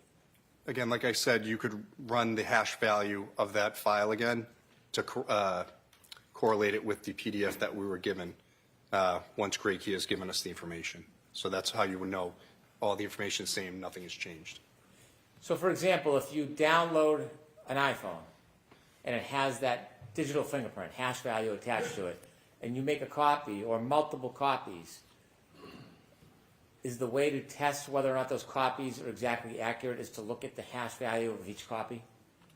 Again, like I said, you could run the hash value of that file again to correlate it with the PDF that we were given once GrayKey has given us the information. So that's how you would know all the information is the same, nothing has changed. So for example, if you download an iPhone and it has that digital fingerprint, hash value attached to it, and you make a copy or multiple copies, is the way to test whether or not those copies are exactly accurate is to look at the hash value of each copy?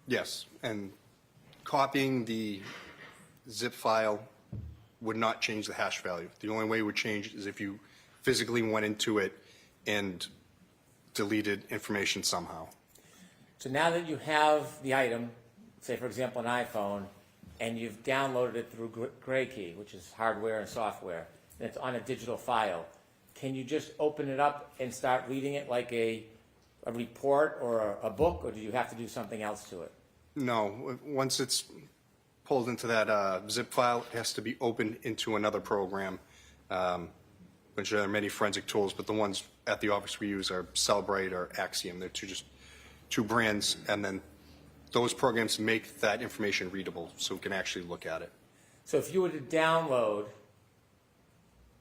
Yes, and copying the zip file would not change the hash value. The only way it would change is if you physically went into it and deleted information somehow. So now that you have the item, say for example an iPhone, and you've downloaded it through Gray Key, which is hardware and software, and it's on a digital file, can you just open it up and start reading it like a report or a book, or do you have to do something else to it? No, once it's pulled into that zip file, it has to be opened into another program, which there are many forensic tools, but the ones at the office we use are Cellbrite or Axiom. They're just two brands, and then those programs make that information readable so we can actually look at it. So if you were to download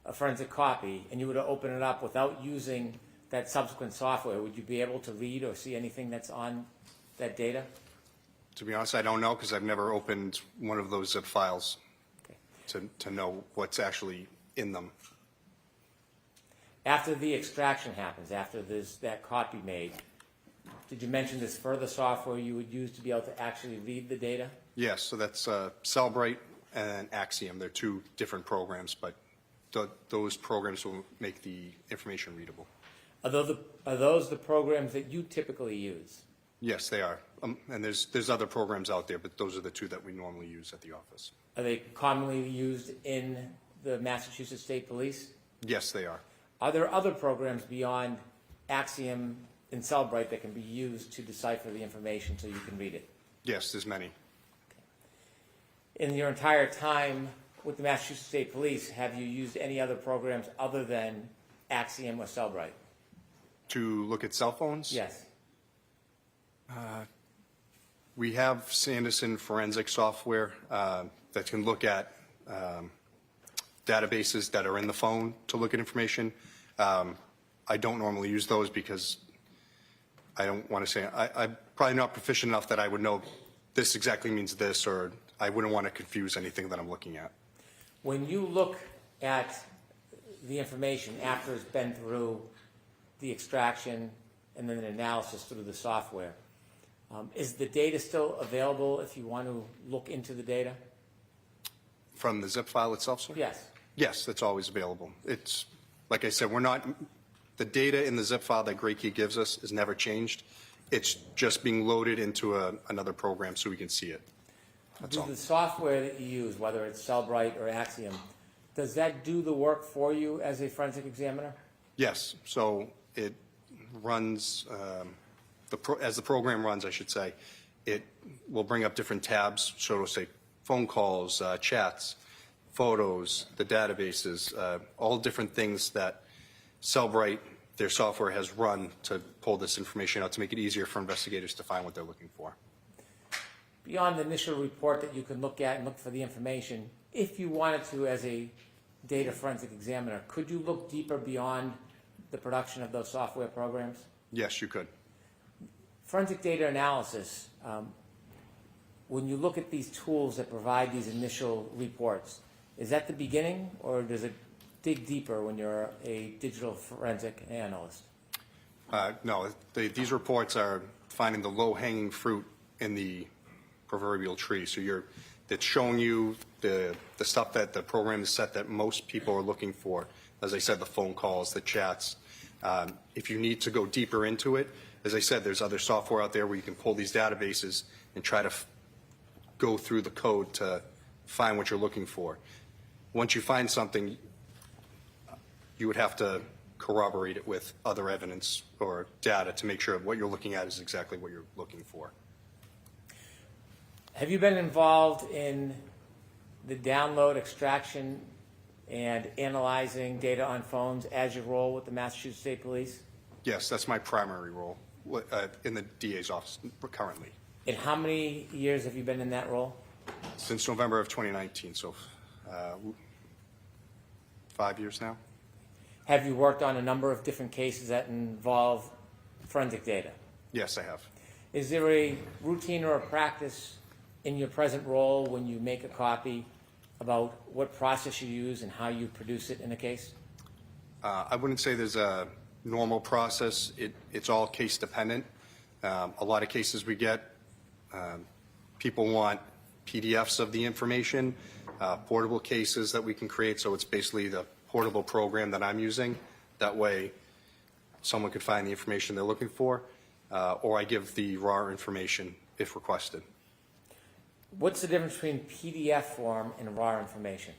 a forensic copy and you were to open it up without using that subsequent software, would you be able to read or see anything that's on that data? To be honest, I don't know because I've never opened one of those zip files to know what's actually in them. After the extraction happens, after there's that copy made, did you mention this further software you would use to be able to actually read the data? Yes, so that's Cellbrite and Axiom. They're two different programs, but those programs will make the information readable. Are those the programs that you typically use? Yes, they are. And there's other programs out there, but those are the two that we normally use at the office. Are they commonly used in the Massachusetts State Police? Yes, they are. Are there other programs beyond Axiom and Cellbrite that can be used to decipher the information so you can read it? Yes, there's many. In your entire time with the Massachusetts State Police, have you used any other programs other than Axiom or Cellbrite? To look at cell phones? Yes. We have Sanderson forensic software that can look at databases that are in the phone to look at information. I don't normally use those because I don't want to say, I'm probably not proficient enough that I would know this exactly means this, or I wouldn't want to confuse anything that I'm looking at. When you look at the information after it's been through the extraction and then the analysis through the software, is the data still available if you want to look into the data? From the zip file itself, sir? Yes. Yes, that's always available. It's, like I said, the data in the zip file that Gray Key gives us is never changed. It's just being loaded into another program so we can see it. That's all. The software that you use, whether it's Cellbrite or Axiom, does that do the work for you as a forensic examiner? Yes, so it runs, as the program runs, I should say, it will bring up different tabs, so it'll say phone calls, chats, photos, the databases, all different things that Cellbrite, their software, has run to pull this information out to make it easier for investigators to find what they're looking for. Beyond the initial report that you can look at and look for the information, if you wanted to as a data forensic examiner, could you look deeper beyond the production of those software programs? Yes, you could. Forensic data analysis, when you look at these tools that provide these initial reports, is that the beginning, or does it dig deeper when you're a digital forensic analyst? No, these reports are finding the low-hanging fruit in the proverbial tree. So it's showing you the stuff that the program is set that most people are looking for. As I said, the phone calls, the chats. If you need to go deeper into it, as I said, there's other software out there where you can pull these databases and try to go through the code to find what you're looking for. Once you find something, you would have to corroborate it with other evidence or data to make sure what you're looking at is exactly what you're looking for. Have you been involved in the download, extraction, and analyzing data on phones as your role with the Massachusetts State Police? Yes, that's my primary role in the DA's office currently. And how many years have you been in that role? Since November of 2019, so 5 years now. Have you worked on a number of different cases that involve forensic data? Yes, I have. Is there a routine or a practice in your present role when you make a copy about what process you use and how you produce it in a case? I wouldn't say there's a normal process. It's all case dependent. A lot of cases we get, people want PDFs of the information, portable cases that we can create. So it's basically the portable program that I'm using. That way, someone could find the information they're looking for, or I give the raw information if requested. What's the difference between PDF form and raw information?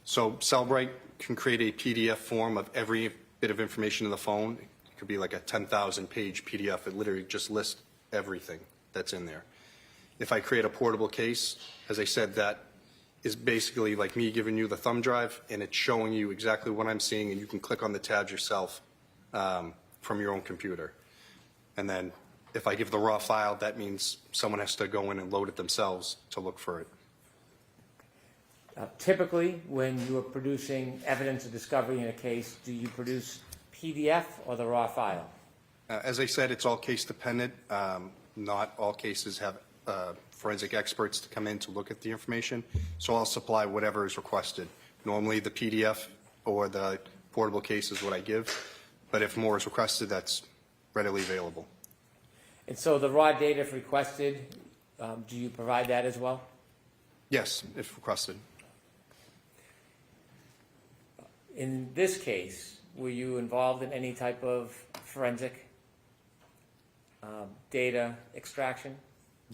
So Cellbrite can create a PDF form of every bit of information in the phone. It could be like a 10,000-page PDF. It literally just lists everything that's in there. If I create a portable case, as I said, that is basically like me giving you the thumb drive, and it's showing you exactly what I'm seeing, and you can click on the tabs yourself from your own computer. And then if I give the raw file, that means someone has to go in and load it themselves to look for it. Typically, when you are producing evidence of discovery in a case, do you produce PDF or the raw file? As I said, it's all case dependent. Not all cases have forensic experts to come in to look at the information, so I'll supply whatever is requested. Normally the PDF or the portable case is what I give, but if more is requested, that's readily available. And so the raw data, if requested, do you provide that as well? Yes, if requested. In this case, were you involved in any type of forensic data extraction?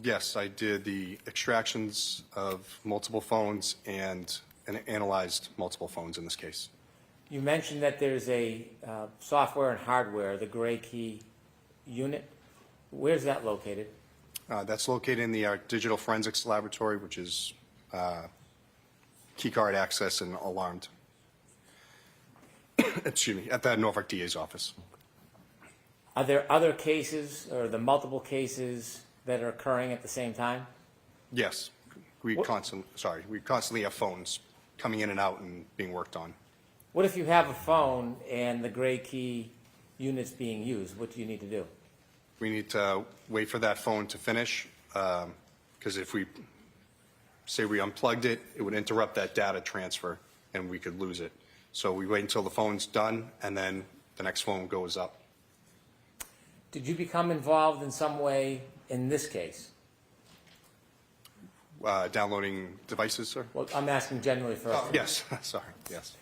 Yes, I did the extractions of multiple phones and analyzed multiple phones in this case. You mentioned that there's a software and hardware, the gray key unit. Where's that located? That's located in the digital forensics laboratory, which is keycard access and alarmed. Excuse me, at the Norfolk DA's office. Are there other cases or the multiple cases that are occurring at the same time? Yes, we constantly have phones coming in and out and being worked on. What if you have a phone and the gray key unit's being used? What do you need to do? We need to wait for that phone to finish, because if we say we unplugged it, it would interrupt that data transfer and we could lose it. So we wait until the phone's done and then the next phone goes up. Did you become involved in some way in this case? Downloading devices, sir? Well, I'm asking generally first. Oh, yes, sorry, yes.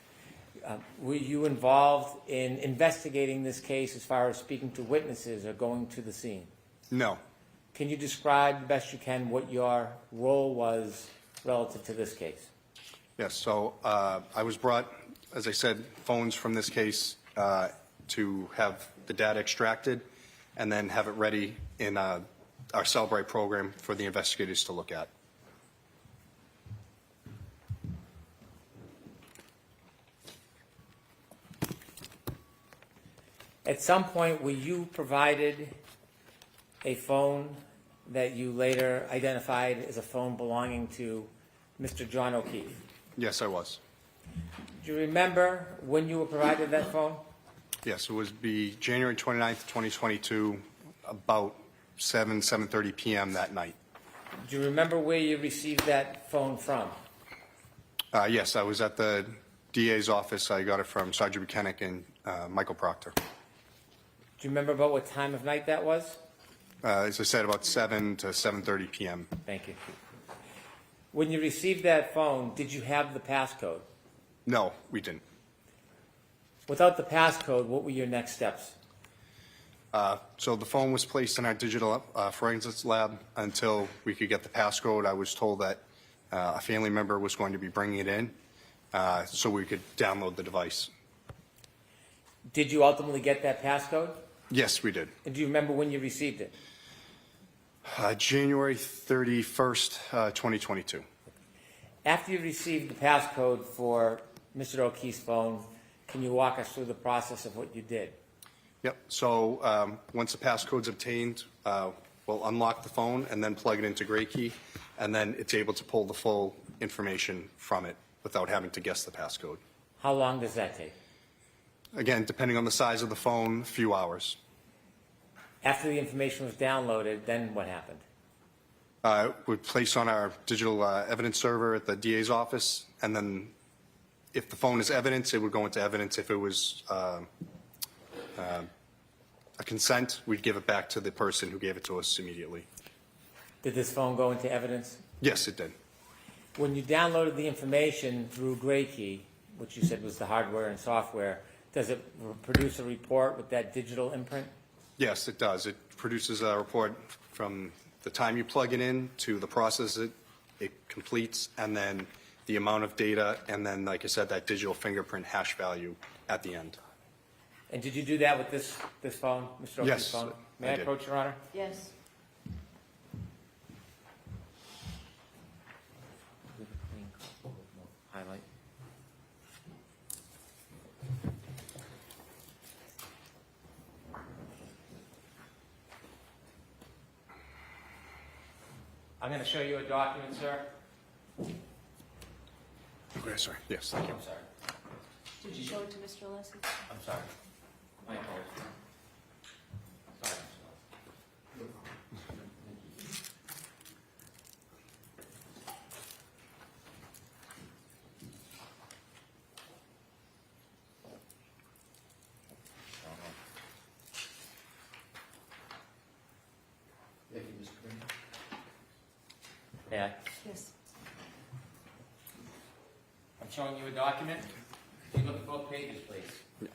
Were you involved in investigating this case as far as speaking to witnesses or going to the scene? No. Can you describe the best you can what your role was relative to this case? Yes, so I was brought, as I said, phones from this case to have the data extracted and then have it ready in our Cellbrite program for the investigators to look at. At some point, were you provided a phone that you later identified as a phone belonging to Mr. John O'Keefe? Yes, I was. Do you remember when you were provided that phone? Yes, it was January 29th, 2022, about 7:30 p.m. that night. Do you remember where you received that phone from? Yes, I was at the DA's office. I got it from Sergeant Buchanan and Michael Proctor. Do you remember about what time of night that was? As I said, about 7 to 7:30 p.m. Thank you. When you received that phone, did you have the passcode? No, we didn't. Without the passcode, what were your next steps? So the phone was placed in our digital forensics lab until we could get the passcode. I was told that a family member was going to be bringing it in so we could download the device. Did you ultimately get that passcode? Yes, we did. And do you remember when you received it? January 31st, 2022. After you received the passcode for Mr. O'Keefe's phone, can you walk us through the process of what you did? Yep. So once the passcode's obtained, we'll unlock the phone and then plug it into GrayKey, and then it's able to pull the full information from it without having to guess the passcode. How long does that take? Again, depending on the size of the phone, a few hours. After the information was downloaded, then what happened? We'd place on our digital evidence server at the DA's office, and then if the phone is evidence, it would go into evidence. If it was a consent, we'd give it back to the person who gave it to us immediately. Did this phone go into evidence? Yes, it did. When you downloaded the information through GrayKey, which you said was the hardware and software, does it produce a report with that digital imprint? Yes, it does. It produces a report from the time you plug it in to the process it completes, and then the amount of data, and then, like I said, that digital fingerprint hash value at the end. And did you do that with this phone, Mr. O'Keefe's Yes, phone? May I I did. approach, Your Honor? Yes. Highlight. I'm going to show you a document, sir. Okay, sorry. Yes, thank you. I'm sorry. Did you show it to Mr. Alessi? I'm sorry. My apologies. Sorry. May I? Yes. I'm showing you a document. Can you look at both pages, please?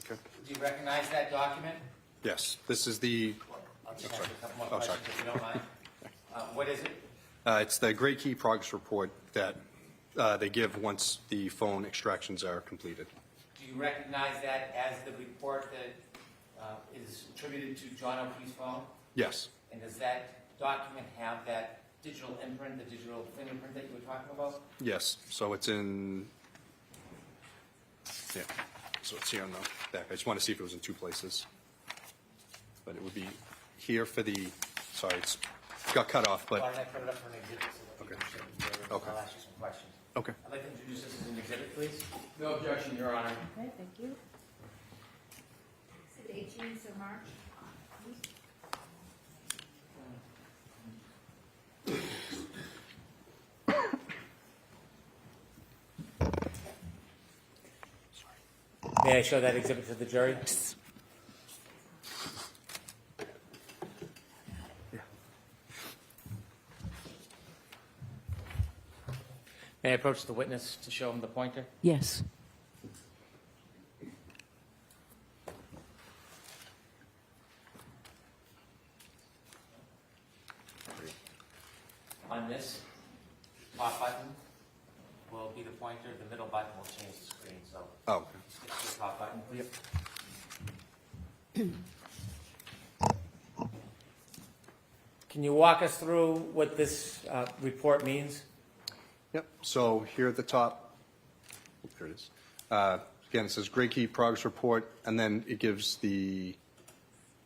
Okay. Do you recognize that document? Yes, this is the, I'll just I'm ask sorry. you a couple more Oh, sorry. questions if you don't mind. What is it? it's the GrayKey progress report that they give once the phone extractions are completed. Do you recognize that as the report that is attributed to John O'Keefe's phone? Yes, And does that document have that digital imprint, the digital fingerprint that you were talking about? yes. So it's in, yeah, so it's here on the back. I just want to see if it was in two places. But it would be here for the, sorry, it's got cut off, Why but, don't I put it up for an exhibit so that Okay. you can see it? Okay. I'll ask you some questions. okay. I'd like to introduce this as an exhibit, please. No objection, Your Honor. Okay, thank you. Is it 18th of March? May I show that exhibit to the jury? May I approach the witness to show him the pointer? Yes. On this top button will be the pointer, the middle button will change the screen, so Oh, okay. stick to the top button, please. Can you walk us through what this report means? Yep, so here at the top, here it is. Again, it says GrayKey progress report, and then it gives the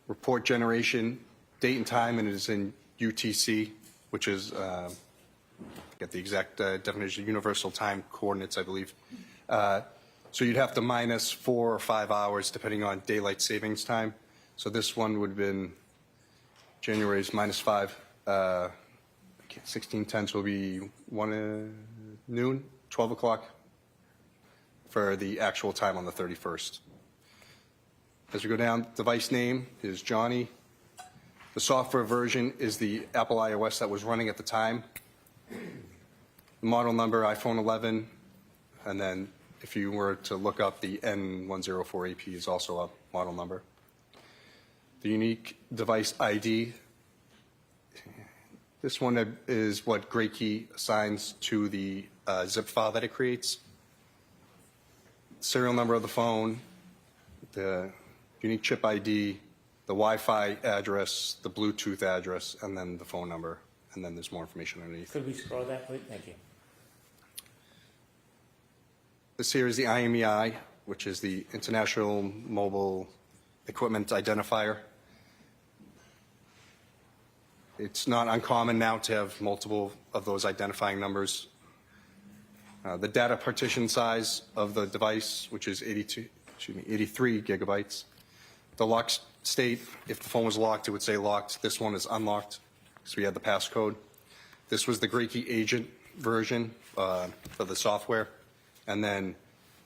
report generation, date and time, and it is in UTC, which is, get the exact definition, universal time coordinates, I believe. So you'd have to minus 4 or 5 hours depending on daylight savings time. So this one would have been January's -5. 16/10 will be 1 noon, 12 o'clock for the actual time on the 31st. As we go down, device name is Johnny. The software version is the Apple iOS that was running at the time. The model number, iPhone 11. And then if you were to look up, the N104AP is also a model number. The unique device ID. This one is what GrayKey assigns to the zip file that it creates. Serial number of the phone, the unique chip ID, the Wi-Fi address, the Bluetooth address, and then the phone number. And then there's more information underneath. Could we scroll that, please? Thank you. This here is the IMEI, which is the International Mobile Equipment Identifier. It's not uncommon now to have multiple of those identifying numbers. The data partition size of the device, which is 83 gigabytes. The lock state, if the phone was locked, it would say locked. This one is unlocked, because we had the passcode. This was the GrayKey agent version for the software. And then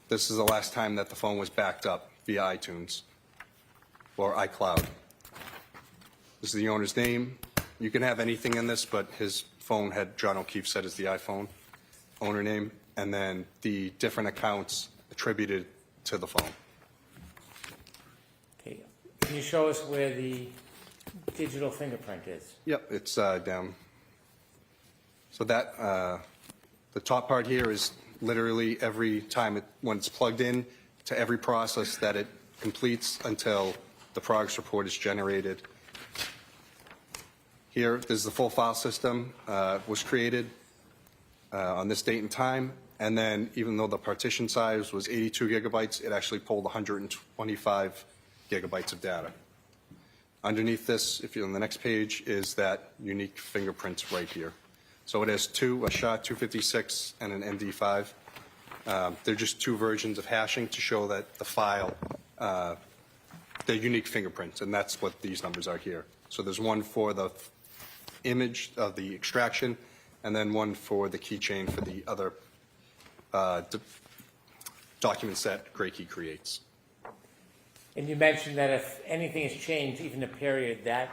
this is the last time that the phone was backed up via iTunes or iCloud. This is the owner's name. You can have anything in this, but his phone had John O'Keefe set as the iPhone owner name, and then the different accounts attributed to the phone. Okay. Can you show us where the digital fingerprint is? Yep, it's down. So that, the top part here is literally every time when it's plugged in to every process that it completes until the progress report is generated. Here, there's the full file system was created on this date and time, and then even though the partition size was 82 gigabytes, it actually pulled 125 gigabytes of data. Underneath this, if you're on the next page, is that unique fingerprint right here. So it has two, a SHA-256 and an MD5. They're just two versions of hashing to show that the file, the unique fingerprints, and that's what these numbers are here. So there's one for the image of the extraction, and then one for the keychain for the other documents that Gray Key creates. And you mentioned that if anything has changed, even a period, that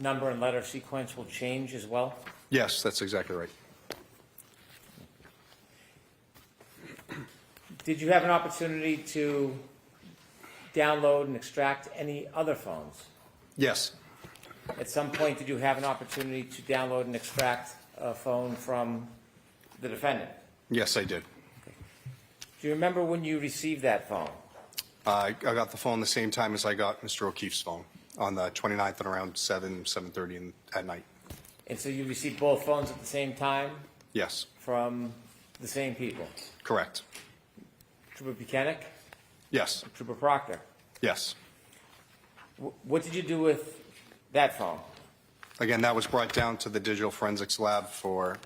number and letter sequence will change as well? Yes, that's exactly right. Did you have an opportunity to download and extract any other phones? Yes. At some point, did you have an opportunity to download and extract a phone from the defendant? Yes, I did. Do you remember when you received that phone? I got the phone the same time as I got Mr. O'Keefe's phone on the 29th at around 7:30 at night. And so you received both phones at the same time Yes, from the same people? correct. Trooper Buchanan, Yes, Trooper Proctor. yes. What did you do with that phone? Again, that was brought down to the digital forensics lab for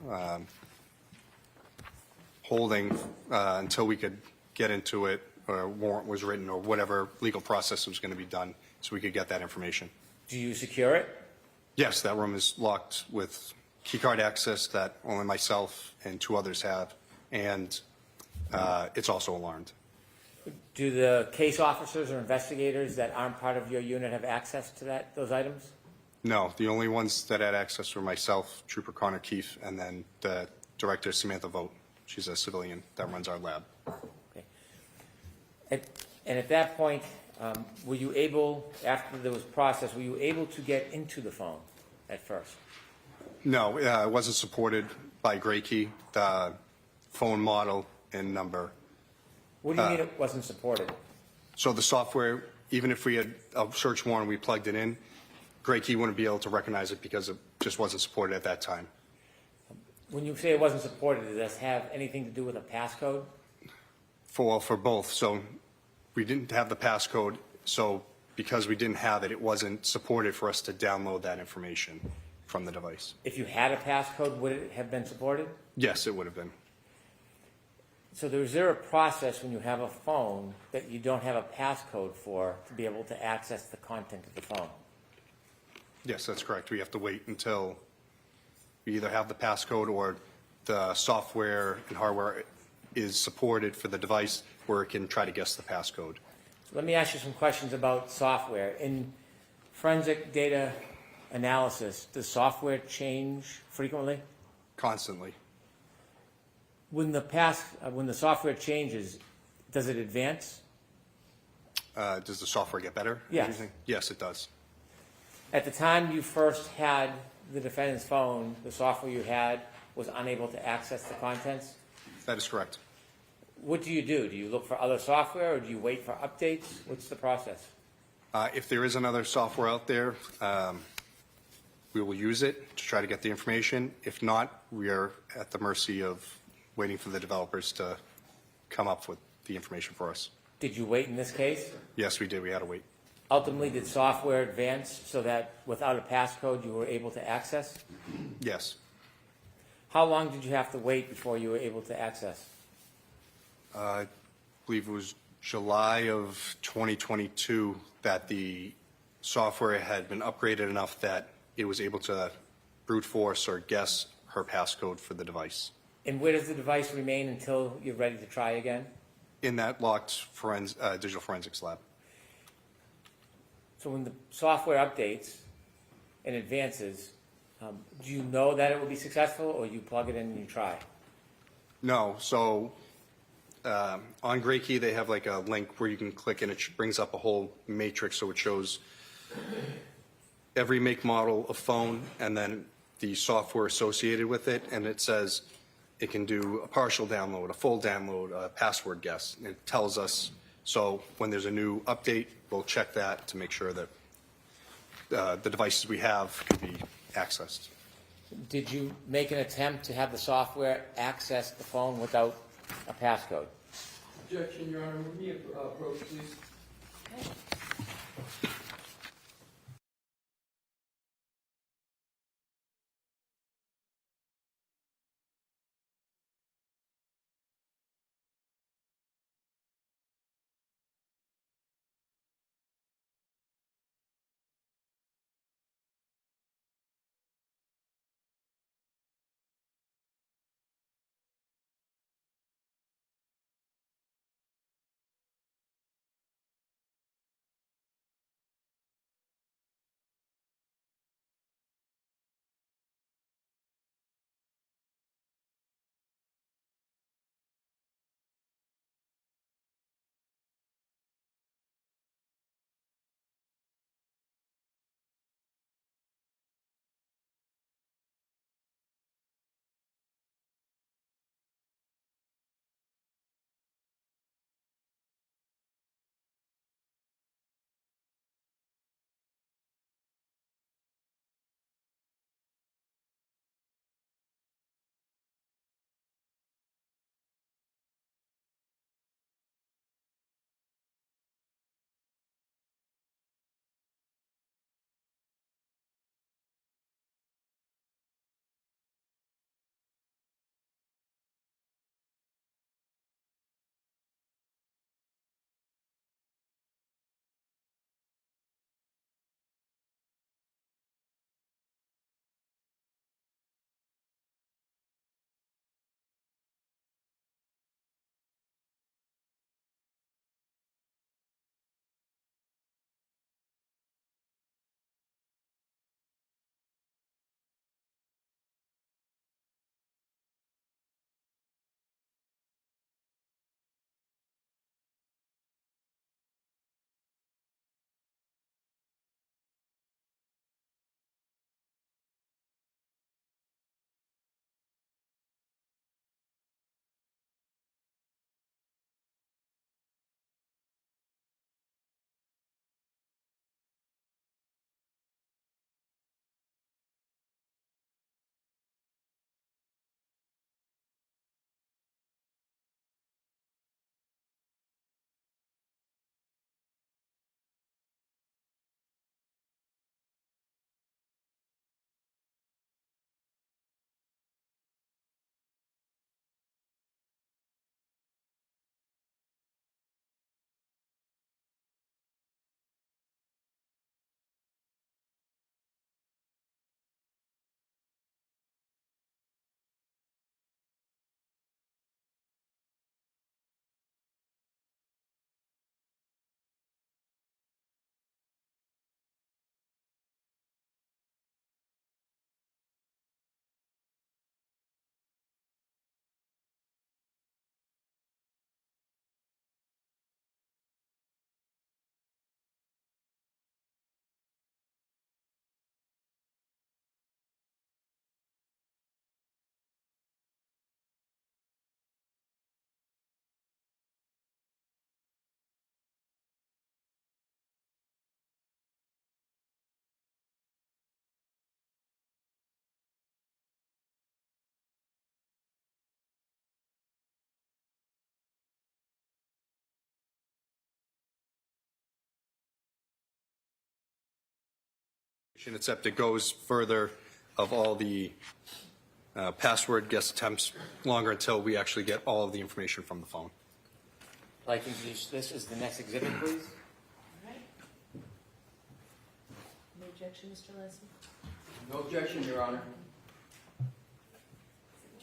holding until we could get into it, or a warrant was written, or whatever legal process was going to be done, so we could get that information. Do you secure it? Yes, that room is locked with keycard access that only myself and two others have, and it's also alarmed. Do the case officers or investigators that aren't part of your unit have access to those items? No, the only ones that had access were myself, Trooper Connor Keefe, and then the director, Samantha Vogt. She's a civilian that runs our lab. Okay. And at that point, were you able, after there was process, were you able to get into the phone at first? No, it wasn't supported by Gray Key, the phone model and number. What do you mean it wasn't supported? So the software, even if we had a search warrant, we plugged it in, Gray Key wouldn't be able to recognize it because it just wasn't supported at that time. When you say it wasn't supported, does this have anything to do with a passcode? For both. So we didn't have the passcode, so because we didn't have it, it wasn't supported for us to download that information from the device. If you had a passcode, would it have been supported? Yes, it would have been. So is there a process when you have a phone that you don't have a passcode for to be able to access the content of the phone? Yes, that's correct. We have to wait until we either have the passcode or the software and hardware is supported for the device where it can try to guess the passcode. So let me ask you some questions about software. In forensic data analysis, does software change frequently? Constantly. When the software changes, does it advance? Does the software get better? Yes. Yes, it does. At the time you first had the defendant's phone, the software you had was unable to access the contents? That is correct. What do? Do you look for other software or do you wait for updates? What's the process? If there is another software out there, we will use it to try to get the information. If not, we are at the mercy of waiting for the developers to come up with the information for us. Did you wait in this case? Yes, we did. We had to wait. Ultimately, did software advance so that without a passcode you were able to access? Yes. How long did you have to wait before you were able to access? I believe it was July of 2022 that the software had been upgraded enough that it was able to brute force or guess her passcode for the device. And where does the device remain until you're ready to try again? In that locked digital forensics lab. So when the software updates, in advances, do you know that it will be successful, or you plug it in and you try? No, so on Gray Key, they have like a link where you can click and it brings up a whole matrix, so it shows every make, model of phone and then the software associated with it, and it says it can do a partial download, a full download, a password guess. And it tells us, so when there's a new update, we'll check that to make sure that the devices we have can be accessed. Did you make an attempt to have the software access the phone without a passcode? Objection, Your Honor. Would me approach, please? Except it goes further of all the password guess attempts longer until we actually get all of the information from the phone. I'd like to introduce this as the next exhibit, please. All right. No objection, Mr. Leslie? No objection, Your Honor.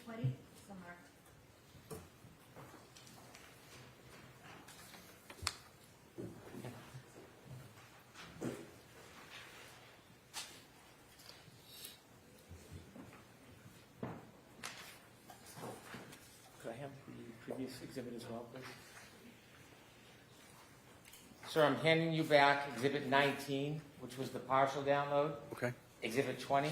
20, so marked. have the previous exhibit as well, please? Sir, I'm handing you back Exhibit 19, which was the partial download. Okay. Exhibit 20.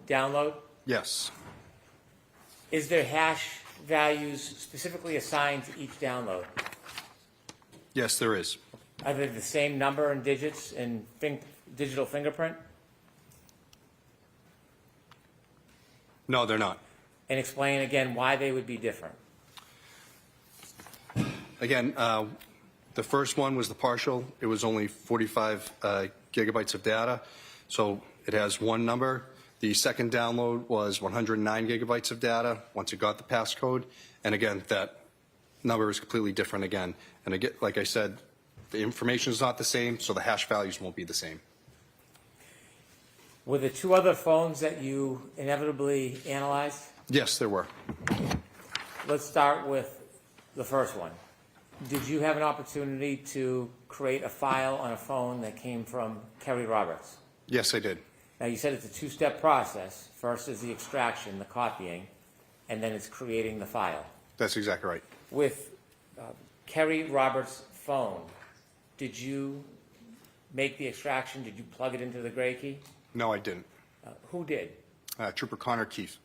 Download. Yes. Is there hash values specifically assigned to each download? Yes, there is. Are they the same number and digits in digital fingerprint? No, they're not. And explain again why they would be different. Again, the first one was the partial. It was only 45 gigabytes of data, so it has one number. The second download was 109 gigabytes of data once it got the passcode. And again, that number is completely different again. And again, like I said, the information is not the same, so the hash values won't be the same. Were there two other phones that you inevitably analyzed? Yes, there were. Let's start with the first one. Did you have an opportunity to create a file on a phone that came from Kerry Roberts? Yes, I did. Now, you said it's a two-step process. First is the extraction, the copying, and then it's creating the file. That's exactly right. With Kerry Roberts' phone, did you make the extraction? Did you plug it into the gray key? No, I didn't. Who did? Trooper Connor Keefe.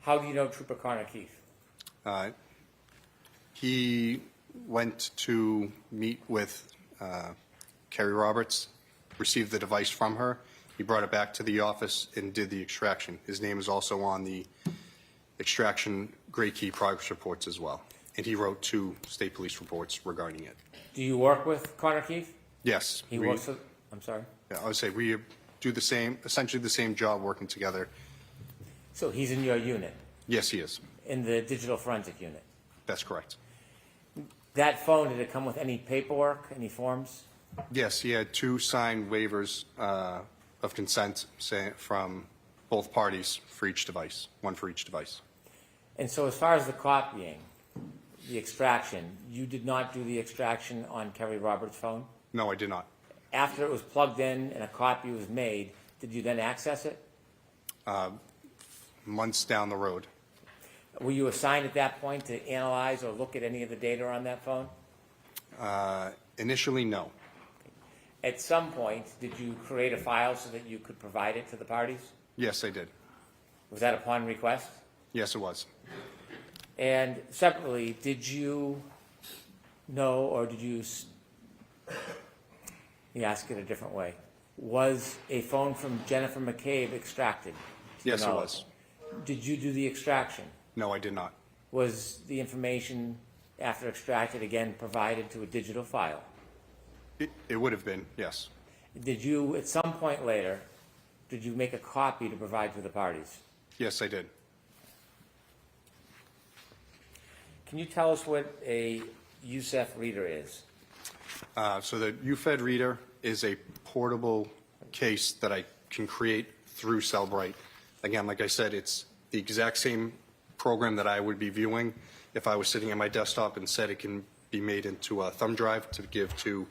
How do you know Trooper Connor Keefe? He went to meet with Kerry Roberts, received the device from her. He brought it back to the office and did the extraction. His name is also on the extraction gray key progress reports as well. And he wrote 2 state police reports regarding it. Do you work with Connor Keefe? Yes. He works with, I'm sorry? Yeah, I would say we do the same, essentially the same job working together. So he's in your unit, Yes, he is. in the digital forensic unit. That's correct. That phone, did it come with any paperwork, any forms? Yes, he had 2 signed waivers of consent from both parties for each device, one for each device. And so as far as the copying, the extraction, you did not do the extraction on Kerry Roberts' phone? No, I did not. After it was plugged in and a copy was made, did you then access it? Months down the road. Were you assigned at that point to analyze or look at any of the data on that phone? Initially, no. At some point, did you create a file so that you could provide it to the parties? Yes, I did. Was that upon request? Yes, it was. And separately, did you know, or did you, let me ask it a different way, was a phone from Jennifer McCabe extracted? Yes, it was. Did you do the extraction? No, I did not. Was the information, after extracted, again provided to a digital file? It would have been, yes. Did you, at some point later, did you make a copy to provide to the parties? Yes, I did. Can you tell us what a USEF reader is? So the UFED reader is a portable case that I can create through Cellbrite. Again, like I said, it's the exact same program that I would be viewing if I was sitting at my desktop, and said it can be made into a thumb drive to give to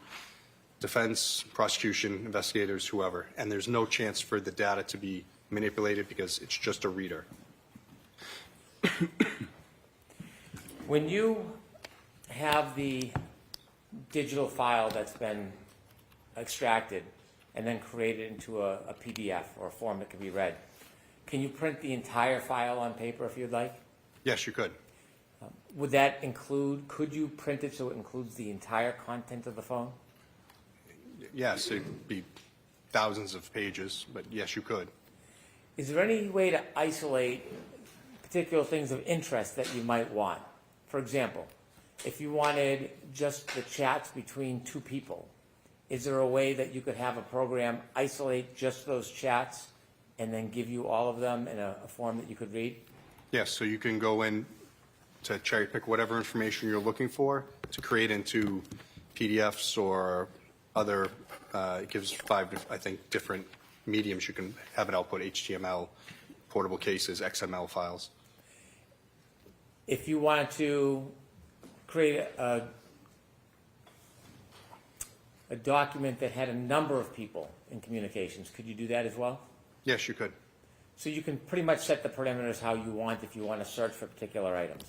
defense, prosecution, investigators, whoever. And there's no chance for the data to be manipulated because it's just a reader. When you have the digital file that's been extracted and then created into a PDF or a form that can be read, can you print the entire file on paper if you'd like? Yes, you could. Would that include, could you print it so it includes the entire content of the phone? Yes, it'd be thousands of pages, but yes, you could. Is there any way to isolate particular things of interest that you might want? For example, if you wanted just the chats between 2 people, is there a way that you could have a program isolate just those chats and then give you all of them in a form that you could read? Yes, so you can go in to cherry pick whatever information you're looking for to create into PDFs or other, it gives 5, I think, different mediums you can have it output: HTML, portable cases, XML files. If you wanted to create a a document that had a number of people in communications. Could you do that as well? Yes, you could. So you can pretty much set the parameters how you want if you want to search for particular items.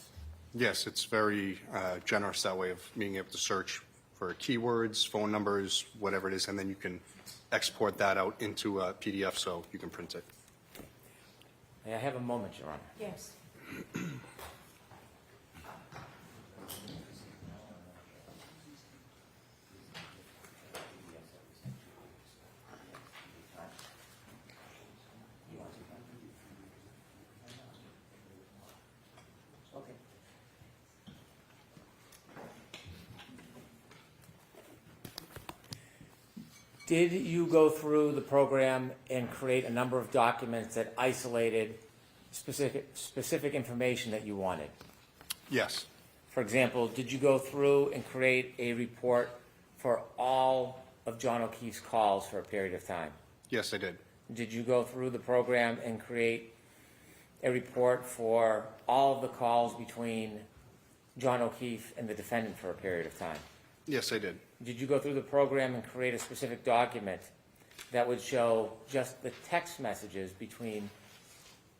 Yes, it's very generous that way of being able to search for keywords, phone numbers, whatever it is, and then you can export that out into a PDF so you can print it. May I have a moment, Your Honor? Yes. Did you go through the program and create a number of documents that isolated specific information that you wanted? Yes. For example, did you go through and create a report for all of John O'Keefe's calls for a period of time? Yes, I did. Did you go through the program and create a report for all of the calls between John O'Keefe and the defendant for a period of time? Yes, I did. Did you go through the program and create a specific document that would show just the text messages between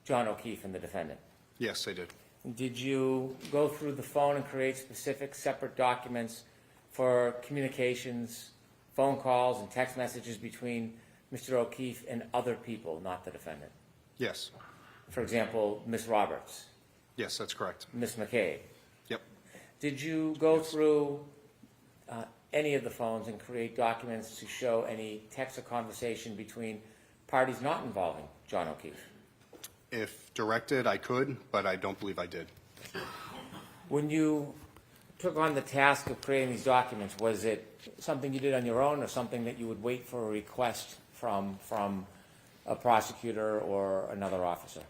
John O'Keefe and the defendant? Yes, I did. Did you go through the phone and create specific separate documents for communications, phone calls, and text messages between Mr. O'Keefe and other people, not the defendant? Yes. For example, Ms. Roberts, Yes, that's correct. Ms. McCabe. Yep. Did you go through any of the phones and create documents to show any text or conversation between parties not involving John O'Keefe? If directed, I could, but I don't believe I did. When you took on the task of creating these documents, was it something you did on your own or something that you would wait for a request from a prosecutor or another officer?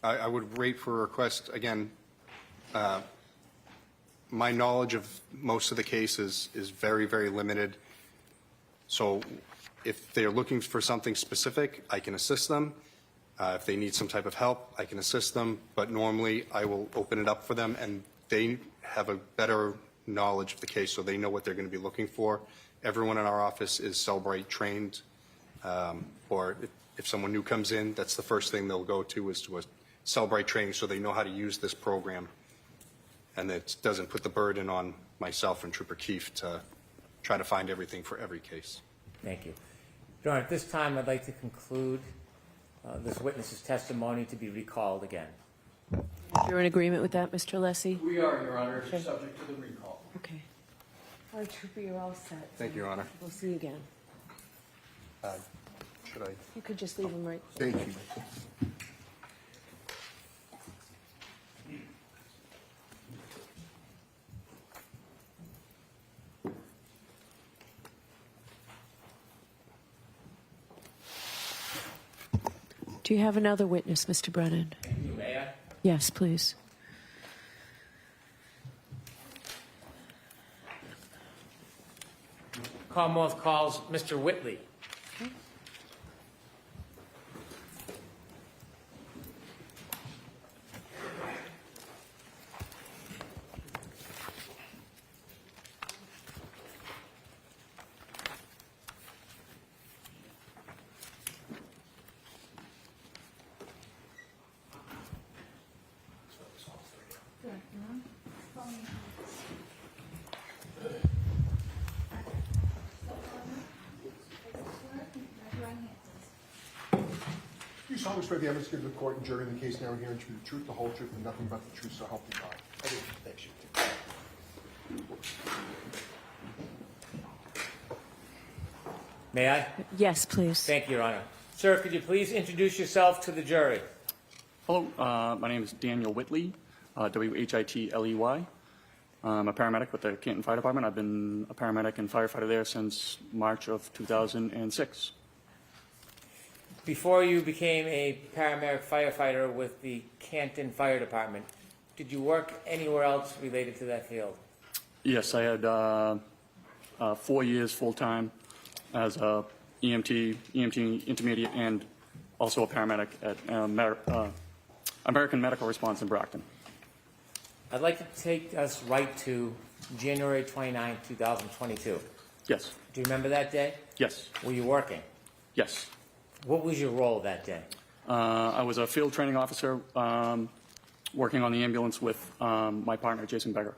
I would wait for a request. Again, my knowledge of most of the cases is very, very limited. So if they're looking for something specific, I can assist them. If they need some type of help, I can assist them. But normally, I will open it up for them, and they have a better knowledge of the case, so they know what they're going to be looking for. Everyone in our office is Cellbrite trained, or if someone new comes in, that's the first thing they'll go to is to a Cellbrite training, so they know how to use this program. And it doesn't put the burden on myself and Trooper Keefe to try to find everything for every case. Thank you. Your Honor, at this time, I'd like to conclude this witness's testimony to be recalled again. You're in agreement with that, Mr. Lessie? We are, Your Honor, Okay. subject to the recall. Okay. All right, Trooper, you're all set. Thank you, Your Honor. We'll see you again. Should I? You could just leave them right. Thank you. Do you have another witness, Mr. Brennan? May I? Yes, please. Commonwealth calls Mr. Whitley. Do you solemnly swear the evidence given to the court and jury in the case now and here and to be the truth, the whole truth, and nothing but the truth, so help you God? I do. Thanks, you. May I? Yes, please. Thank you, Your Honor. Sir, could you please introduce yourself to the jury? Hello, my name is Daniel Whitley, W-H-I-T-L-E-Y. I'm a paramedic with the Canton Fire Department. I've been a paramedic and firefighter there since March of 2006. Before you became a paramedic firefighter with the Canton Fire Department, did you work anywhere else related to that field? Yes, I had 4 years full-time as a EMT intermediate, and also a paramedic at American Medical Response in Brockton. I'd like to take us right to January 29, 2022. Yes. Do you remember that day? Yes. Were you working? Yes. What was your role that day? I was a field training officer working on the ambulance with my partner, Jason Becker.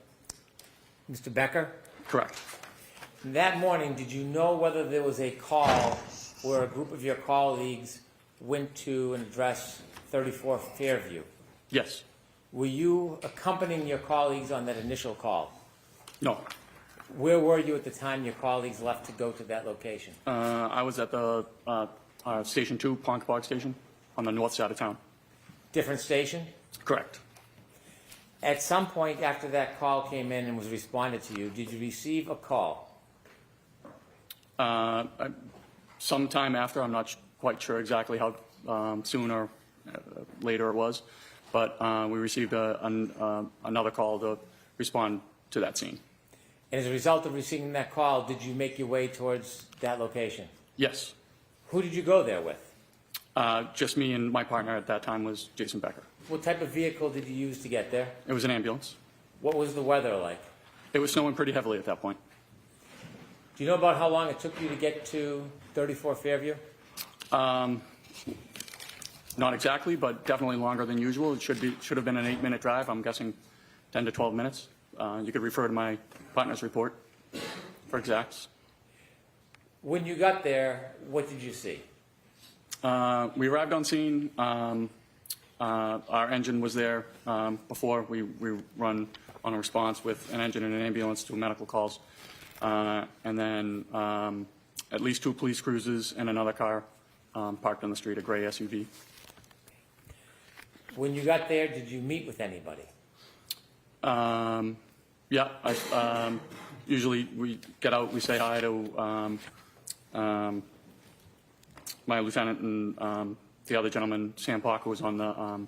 Mr. Becker? Correct. That morning, did you know whether there was a call where a group of your colleagues went to and addressed 34 Fairview? Yes. Were you accompanying your colleagues on that initial call? No. Where were you at the time your colleagues left to go to that location? I was at the Station 2, Ponkabog Station, on the north side of town. Different station? Correct. At some point after that call came in and was responded to you, did you receive a call? Sometime after, I'm not quite sure exactly how soon or later it was, but we received another call to respond to that scene. And as a result of receiving that call, did you make your way towards that location? Yes. Who did you go there with? Just me and my partner at that time was Jason Becker. What type of vehicle did you use to get there? It was an ambulance. What was the weather like? It was snowing pretty heavily at that point. Do you know about how long it took you to get to 34 Fairview? Not exactly, but definitely longer than usual. It should have been an 8-minute drive. I'm guessing 10 to 12 minutes. You could refer to my partner's report for exacts. When you got there, what did you see? We arrived on scene. Our engine was there before. We run on a response with an engine and an ambulance to medical calls. And then at least 2 police cruisers and another car parked on the street, a gray SUV. When you got there, did you meet with anybody? Yeah, usually we get out, we say hi to my lieutenant and the other gentleman, Sam Parker, was on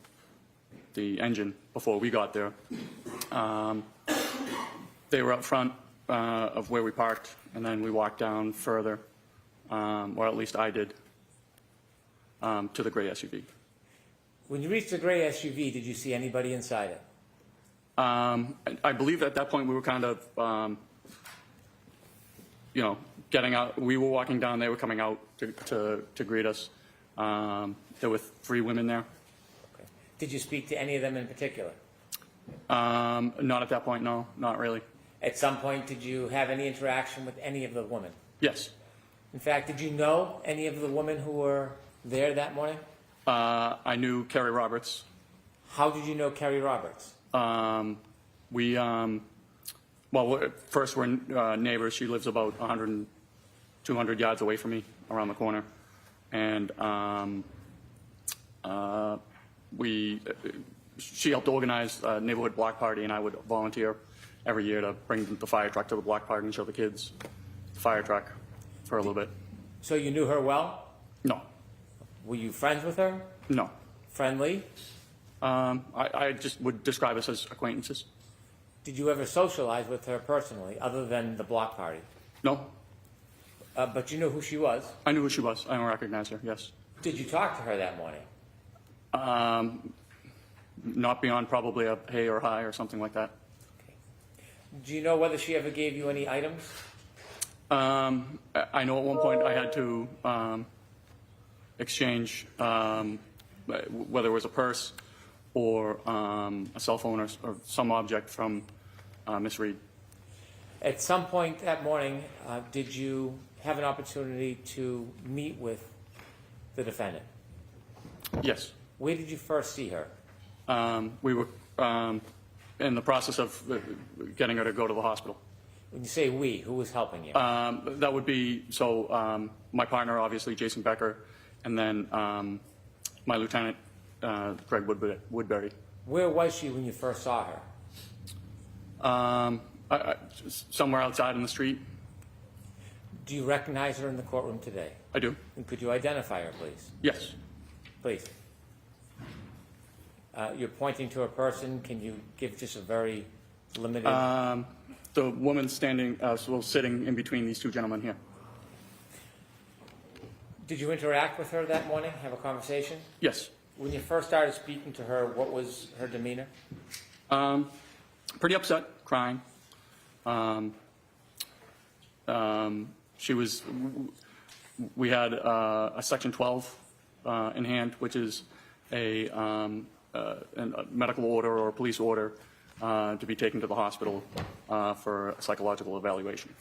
the engine before we got there. They were up front of where we parked, and then we walked down further, or at least I did, to the gray SUV. When you reached the gray SUV, did you see anybody inside it? I believe at that point we were kind of, getting out. We were walking down, they were coming out to greet us. There were 3 women there. Okay. Did you speak to any of them in particular? Not at that point, no, not really. At some point, did you have any interaction with any of the women? Yes. In fact, did you know any of the women who were there that morning? I knew Carrie Roberts. How did you know Carrie Roberts? First we're neighbors. She lives about 200 yards away from me, around the corner. And she helped organize a neighborhood block party, and I would volunteer every year to bring the fire truck to the block party and show the kids the fire truck for a little bit. So you knew her well? No. Were you friends with her? No. Friendly? I just would describe us as acquaintances. Did you ever socialize with her personally, other than the block party? No. But you knew who she was? I knew who she was. I recognized her, yes. Did you talk to her that morning? Not beyond probably a hey or hi or something like that. Okay. Do you know whether she ever gave you any items? I know at one point I had to exchange whether it was a purse or a cell phone or some object from Miss Reed. At some point that morning, did you have an opportunity to meet with the defendant? Yes. Where did you first see her? We were in the process of getting her to go to the hospital. When you say we, who was helping you? That would be, my partner, obviously, Jason Becker, and then my lieutenant, Greg Woodbury. Where was she when you first saw her? Somewhere outside in the street. Do you recognize her in the courtroom today? I do. And could you identify her, please? Yes. Please. You're pointing to a person. Can you give just a very limited... The woman standing, sitting in between these 2 gentlemen here. Did you interact with her that morning, have a conversation? Yes. When you first started speaking to her, what was her demeanor? Pretty upset, crying. we had a Section 12 in hand, which is a medical order or a police order to be taken to the hospital for a psychological evaluation.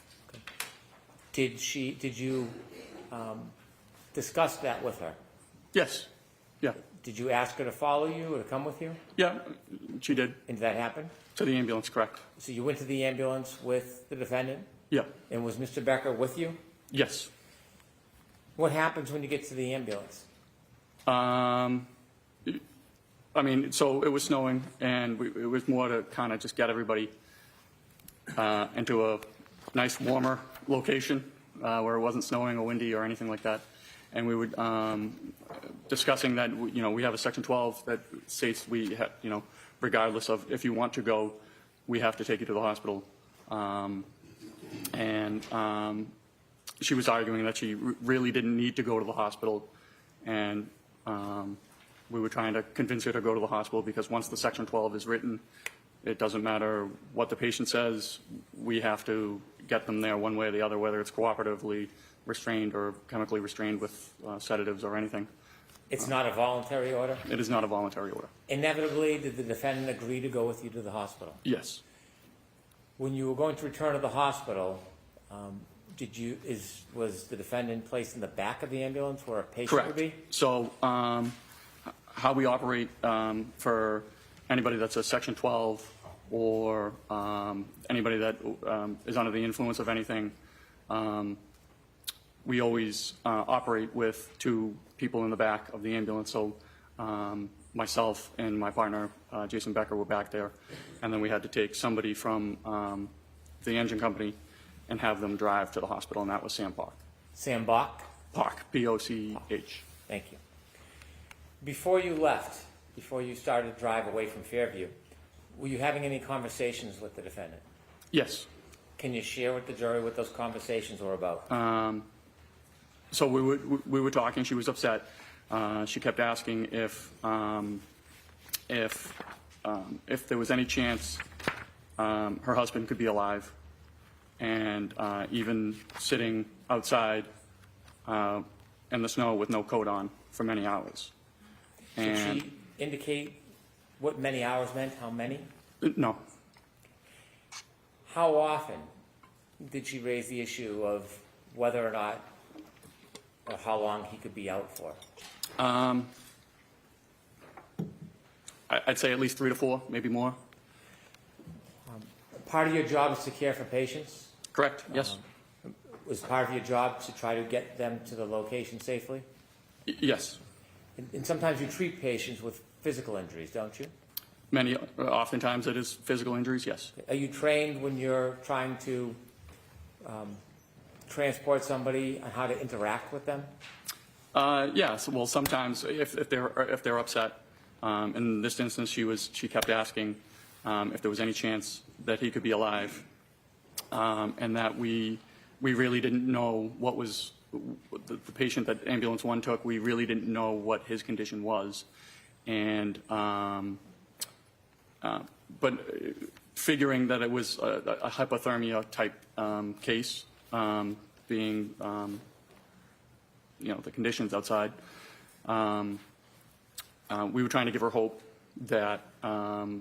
Did you discuss that with her? Yes. Yeah. Did you ask her to follow you or to come with you? Yeah, she did. And did that happen? To the ambulance, correct. So you went to the ambulance with the defendant? Yeah. And was Mr. Becker with you? Yes. What happens when you get to the ambulance? I mean, so it was snowing, and it was more to kind of just get everybody into a nice, warmer location where it wasn't snowing or windy or anything like that. And we were discussing that, you know, we have a Section 12 that states we have, you know, regardless of if you want to go, we have to take you to the hospital. She was arguing that she really didn't need to go to the hospital, and we were trying to convince her to go to the hospital because once the Section 12 is written, it doesn't matter what the patient says, we have to get them there one way or the other, whether it's cooperatively restrained or chemically restrained with sedatives or anything. It's not a voluntary order? It is not a voluntary order. Inevitably, did the defendant agree to go with you to the hospital? Yes. When you were going to return to the hospital, was the defendant placed in the back of the ambulance where a patient would be? Correct. So how we operate for anybody that's a Section 12 or anybody that is under the influence of anything, we always operate with 2 people in the back of the ambulance. So myself and my partner, Jason Becker, were back there. And then we had to take somebody from the engine company and have them drive to the hospital, and that was Sam Park. Sam Bach? Park, P-O-C-H. Thank you. Before you left, before you started to drive away from Fairview, were you having any conversations with the defendant? Yes. Can you share with the jury what those conversations were about? So we were talking. She was upset. She kept asking if there was any chance her husband could be alive, and even sitting outside in the snow with no coat on for many hours. Did she indicate what many hours meant? How many? No. How often did she raise the issue of whether or not, or how long he could be out for? I'd say at least 3 to 4, maybe more. Part of your job is to care for patients? Correct, yes. Was part of your job to try to get them to the location safely? Yes. And sometimes you treat patients with physical injuries, don't you? Oftentimes it is physical injuries, yes. Are you trained when you're trying to transport somebody on how to interact with them? Yes. Well, sometimes if they're upset, in this instance, she kept asking if there was any chance that he could be alive, and that we really didn't know what was the patient that Ambulance 1 took. We really didn't know what his condition was, and but figuring that it was a hypothermia type case, being the conditions outside, we were trying to give her hope that there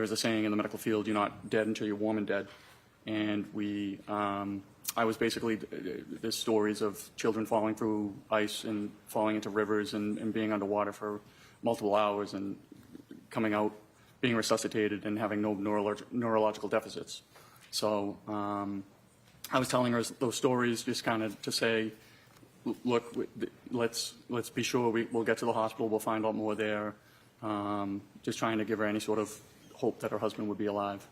is a saying in the medical field, you're not dead until you're warm and dead. And I was basically, there's stories of children falling through ice and falling into rivers and being underwater for multiple hours and coming out, being resuscitated and having no neurological deficits. So I was telling her those stories just kind of to say, look, let's be sure we'll get to the hospital, we'll find out more there. Just trying to give her any sort of hope that her husband would be alive.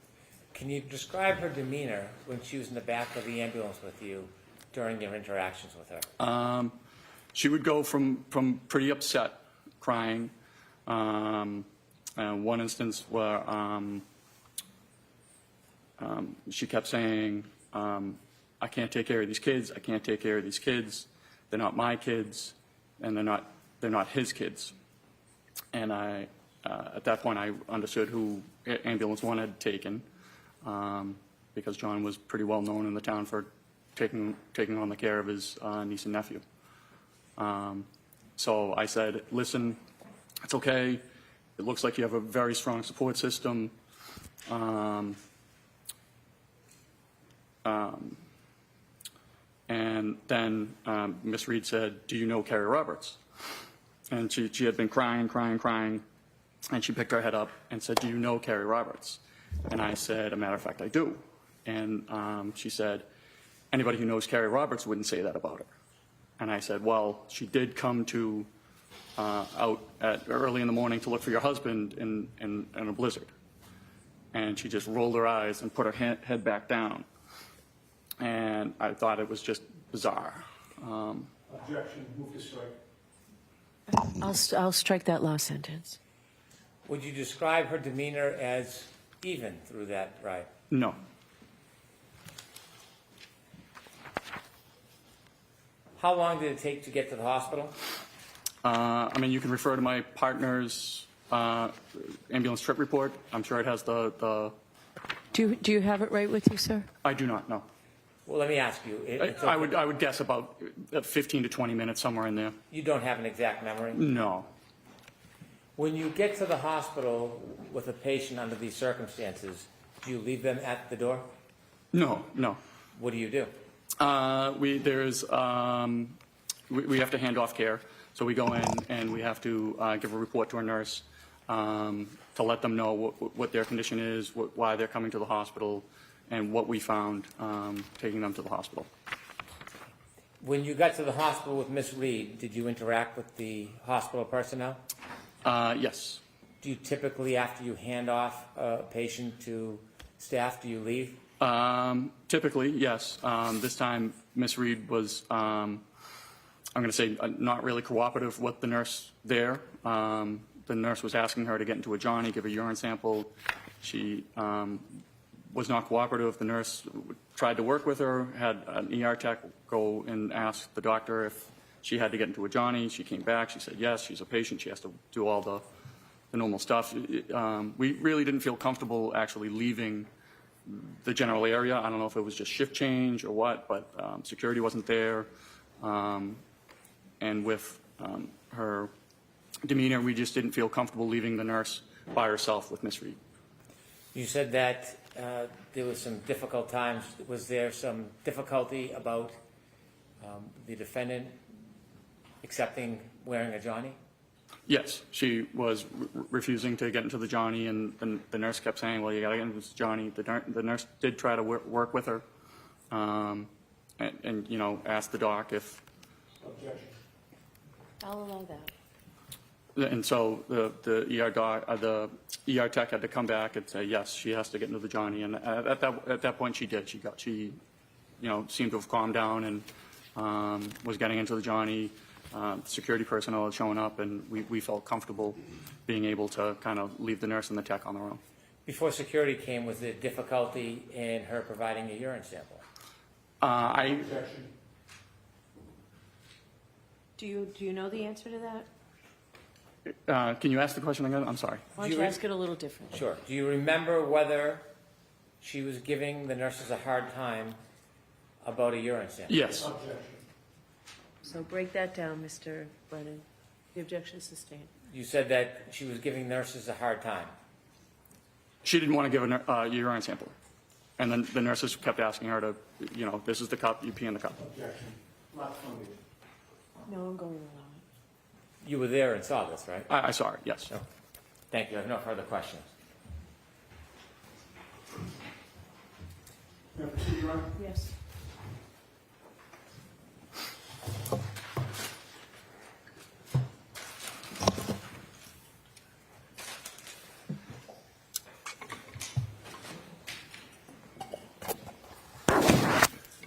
Can you describe her demeanor when she was in the back of the ambulance with you during your interactions with her? She would go from pretty upset, crying. One instance where she kept saying, I can't take care of these kids, I can't take care of these kids, they're not my kids, and they're not his kids. And at that point I understood who Ambulance 1 had taken. because John was pretty well known in the town for taking on the care of his niece and nephew. So I said, listen, it's okay. It looks like you have a very strong support system. And then Miss Reed said, do you know Carrie Roberts? And she had been crying, and she picked her head up and said, do you know Carrie Roberts? And I said, a matter of fact, I do. And she said, anybody who knows Carrie Roberts wouldn't say that about her. And I said, well, she did come to out at early in the morning to look for your husband in a blizzard. And she just rolled her eyes and put her head back down. And I thought it was just bizarre. Objection. Move to strike. I'll strike that last sentence. Would you describe her demeanor as even through that ride? No. How long did it take to get to the hospital? I mean, you can refer to my partner's ambulance trip report. I'm sure it has the Do you have it right with you, sir? I do not know. Well, let me ask you. I would guess about 15 to 20 minutes, somewhere in there. You don't have an exact memory? No. When you get to the hospital with a patient under these circumstances, do you leave them at the door? No. What do you do? We have to hand off care. So we go in and we have to give a report to a nurse to let them know what their condition is, why they're coming to the hospital, and what we found taking them to the hospital. When you got to the hospital with Miss Reed, did you interact with the hospital personnel? Yes. Do you typically, after you hand off a patient to staff, do you leave? Typically, yes. This time, Miss Reed was, I'm going to say, not really cooperative with the nurse there. The nurse was asking her to get into a Johnny, give a urine sample. She was not cooperative. The nurse tried to work with her, had an ER tech go and ask the doctor if she had to get into a Johnny. She came back. She said, yes, she's a patient. She has to do all the normal stuff. We really didn't feel comfortable actually leaving the general area. I don't know if it was just shift change or what, but security wasn't there. And with her demeanor, we just didn't feel comfortable leaving the nurse by herself with Miss Reed. You said that there was some difficult times. Was there some difficulty about the defendant accepting wearing a Johnny? Yes, she was refusing to get into the Johnny, and the nurse kept saying, well, you got to get into this Johnny. The nurse did try to work with her and you know, asked the doc if... Objection. I'll allow that. And so the ER tech had to come back and say, yes, she has to get into the Johnny. And at that point, she did. She you know, seemed to have calmed down and was getting into the Johnny. Security personnel had shown up, and we felt comfortable being able to kind of leave the nurse and the tech on their own. Before security came, was there difficulty in her providing a urine sample? Objection. Do you know the answer to that? Can you ask the question again? I'm sorry. Why don't you ask it a little differently? Sure. Do you remember whether she was giving the nurses a hard time about a urine sample? Yes. Objection. So break that down, Mr. Brennan. The objection is sustained. You said that she was giving nurses a hard time. She didn't want to give a urine sample. And then the nurses kept asking her to, you know, this is the cup, you pee in the cup. Objection. Not funded. No, I'm going to allow it. You were there and saw this, right? I saw it, yes. Thank you. I have no further questions. May I proceed, Your Honor? Yes.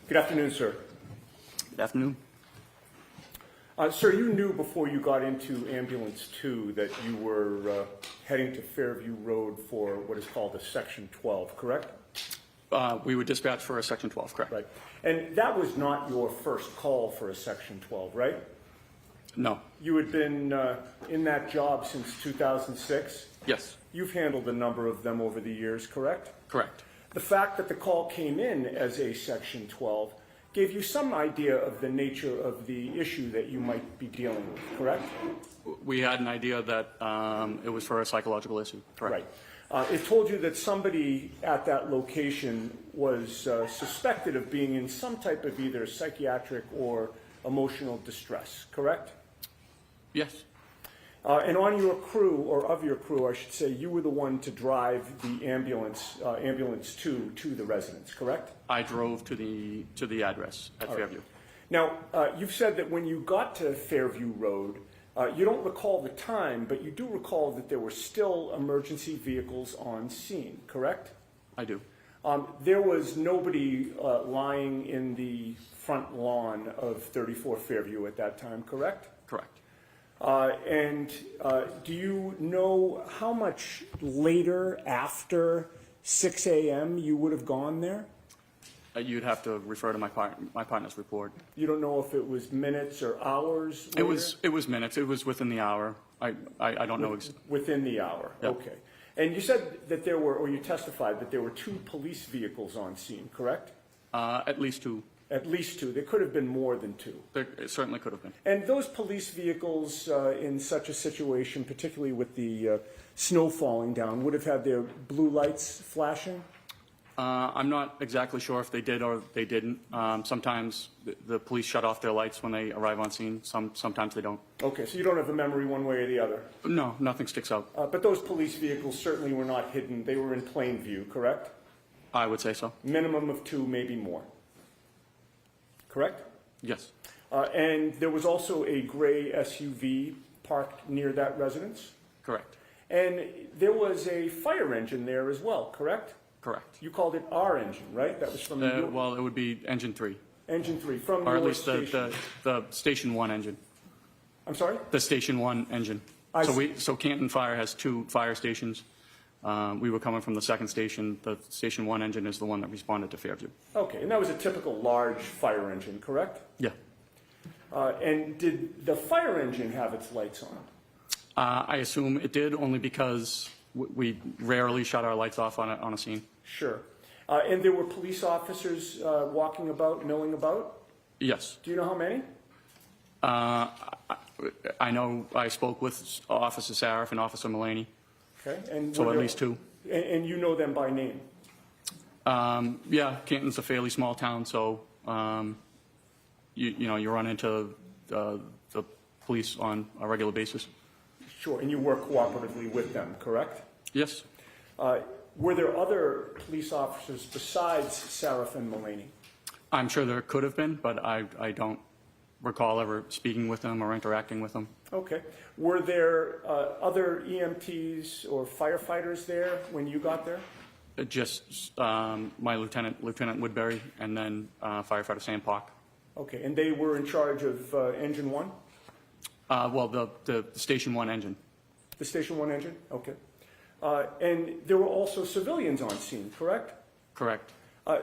Good afternoon, sir. Good afternoon. Sir, you knew before you got into Ambulance 2 that you were heading to Fairview Road for what is called a Section 12, correct? We would dispatch for a Section 12, correct? Right. And that was not your first call for a Section 12, right? No. You had been in that job since 2006? Yes. You've handled a number of them over the years, correct? Correct. The fact that the call came in as a Section 12 gave you some idea of the nature of the issue that you might be dealing with, correct? We had an idea that it was for a psychological issue. Correct. Right. It told you that somebody at that location was suspected of being in some type of either psychiatric or emotional distress, correct? Yes. And on your crew, or of your crew, I should say, you were the one to drive the ambulance 2 to the residence, correct? I drove to the address at Fairview. Now, you've said that when you got to Fairview Road, you don't recall the time, but you do recall that there were still emergency vehicles on scene, correct? I do. There was nobody lying in the front lawn of 34 Fairview at that time, correct? Correct. And do you know how much later, after 6 a.m., you would have gone there? You'd have to refer to my partner's report. You don't know if it was minutes or hours later? It was minutes. It was within the hour. I don't know exactly. Within the hour, Yep. Okay. And you said that there were, or you testified that there were 2 police vehicles on scene, correct? At least 2. At least 2. There could have been more than 2. It certainly could have been. And those police vehicles in such a situation, particularly with the snow falling down, would have had their blue lights flashing? I'm not exactly sure if they did or they didn't. Sometimes the police shut off their lights when they arrive on scene. Sometimes they don't. Okay, so you don't have a memory one way or the other? No, nothing sticks out. But those police vehicles certainly were not hidden. They were in plain view, correct? I would say so. Minimum of 2, maybe more. Correct? Yes. And there was also a gray SUV parked near that residence? Correct. And there was a fire engine there as well, correct? Correct. You called it our engine, right? That was from your... Well, it would be engine 3. Engine 3, from Or your at least station. the Station 1 engine. I'm sorry? The Station 1 engine. So Canton Fire has 2 fire stations. We were coming from the second station. The Station 1 engine is the one that responded to Fairview. Okay, and that was a typical large fire engine, correct? Yeah. And did the fire engine have its lights on? I assume it did, only because we rarely shut our lights off on a scene. Sure. And there were police officers walking about, milling about? Yes. Do you know how many? I know I spoke with Officer Saraf and Officer Mullaney. Okay. And So were at there- least 2. And you know them by name? Yeah, Canton's a fairly small town, so you run into the police on a regular basis. Sure, and you work cooperatively with them, correct? Yes. Were there other police officers besides Saraf and Mullaney? I'm sure there could have been, but I don't recall ever speaking with them or interacting with them. Okay. Were there other EMTs or firefighters there when you got there? Just my Lieutenant Woodbury, and then firefighter Sam Park. Okay, and they were in charge of Engine 1? Well, the Station 1 engine. The Station 1 engine? Okay. And there were also civilians on scene, correct? Correct.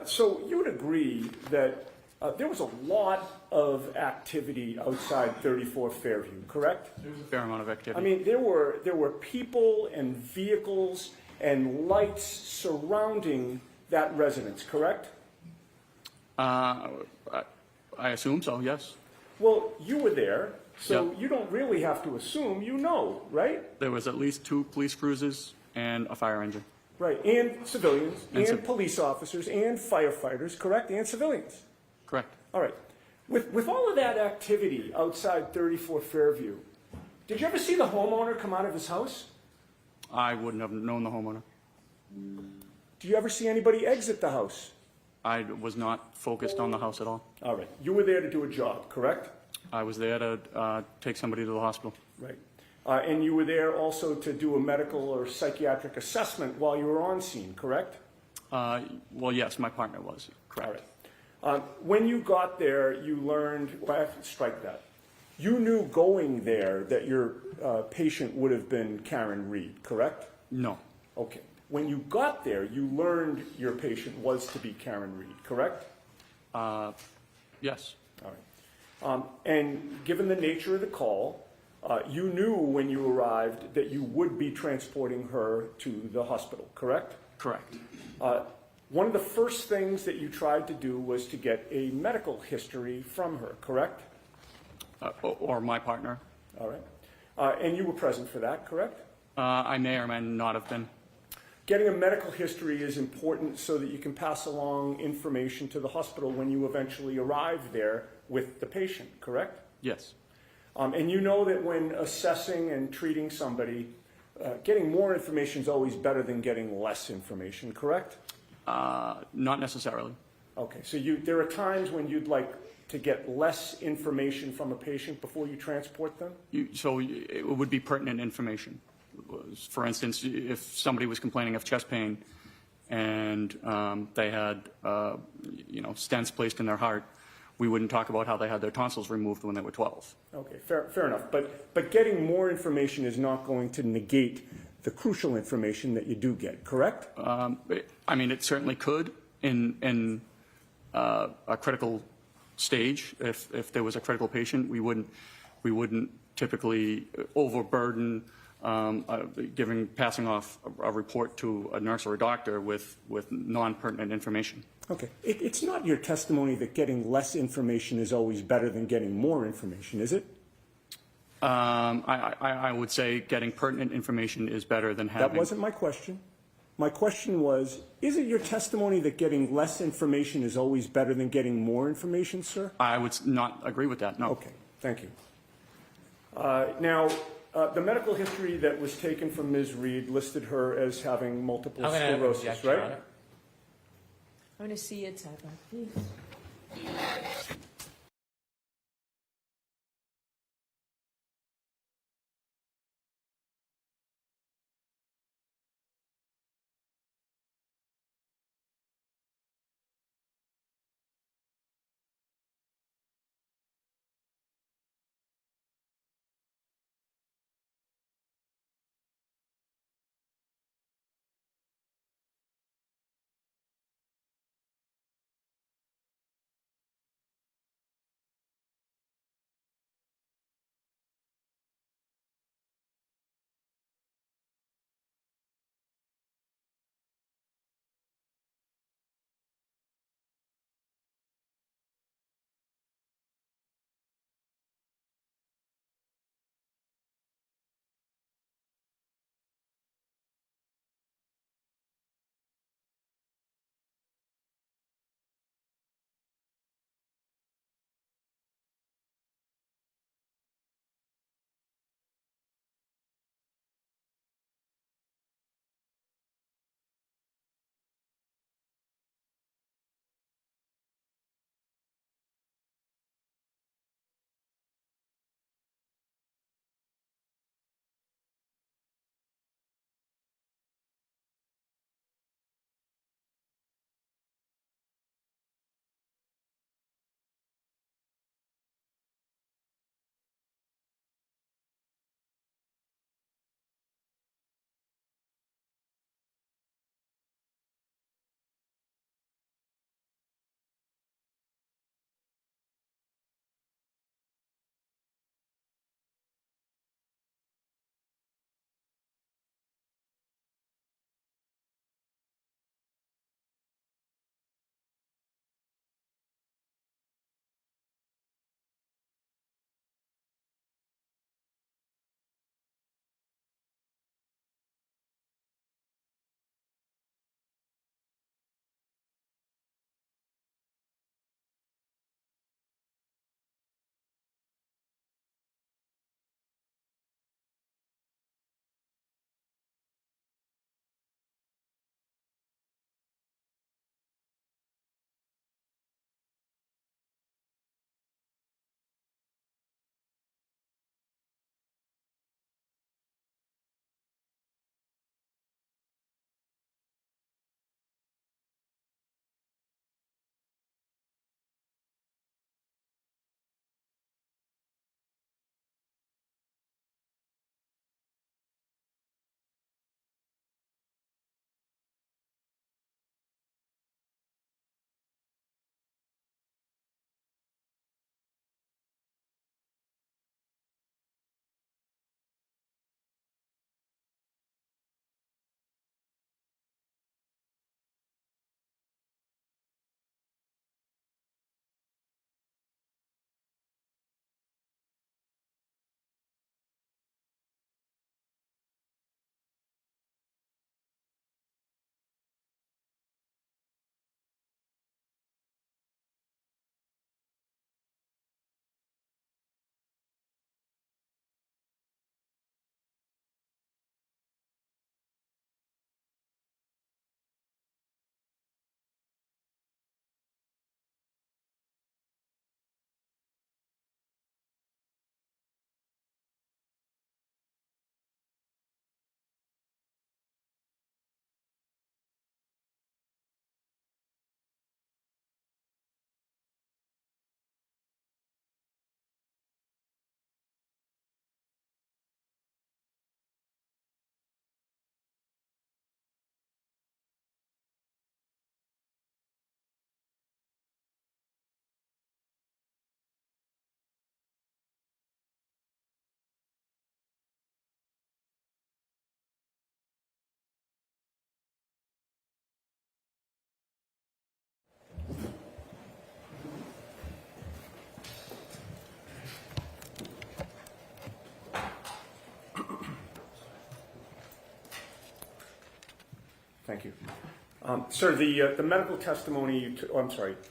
So you would agree that there was a lot of activity outside 34 Fairview, correct? There was a fair amount of activity. I mean, there were people and vehicles and lights surrounding that residence, correct? I assume so, yes. Well, you were there, so Yep. you don't really have to assume, you know, right? There was at least 2 police cruisers and a fire engine. Right, and civilians, And and police officers, and firefighters, correct, and civilians. Correct. All right. With all of that activity outside 34 Fairview, did you ever see the homeowner come out of his house? I wouldn't have known the homeowner. Do you ever see anybody exit the house? I was not focused on the house at all. All right. You were there to do a job, correct? I was there to take somebody to the hospital. Right. And you were there also to do a medical or psychiatric assessment while you were on scene, correct? Well, yes, my partner was. Correct. All right. When you got there, you learned, well, strike that. You knew going there that your patient would have been Karen Reed, correct? No. Okay. When you got there, you learned your patient was to be Karen Reed, correct? Yes. All right. And given the nature of the call, you knew when you arrived that you would be transporting her to the hospital, correct? Correct. One of the first things that you tried to do was to get a medical history from her, correct? Or my partner. All right. And you were present for that, correct? I may or may not have been. Getting a medical history is important so that you can pass along information to the hospital when you eventually arrive there with the patient, correct? Yes. And you know that when assessing and treating somebody, getting more information is always better than getting less information, correct? Not necessarily. Okay, so there are times when you'd like to get less information from a patient before you transport them? So it would be pertinent information. For instance, if somebody was complaining of chest pain and they had, stents placed in their heart, we wouldn't talk about how they had their tonsils removed when they were 12. Okay, fair enough. But getting more information is not going to negate the crucial information that you do get, correct? It certainly could in a critical stage. If there was a critical patient, we wouldn't typically overburden passing off a report to a nurse or a doctor with non-pertinent information. Okay. It's not your testimony that getting less information is always better than getting more information, is it? I would say getting pertinent information is better than having... That wasn't my question. My question was, is it your testimony that getting less information is always better than getting more information, sir? I would not agree with that, no. Okay, thank you. Now, the medical history that was taken from Ms. Reed listed her as having multiple sclerosis, right? I'm going to see it, please. Thank you. Sir, the medical testimony,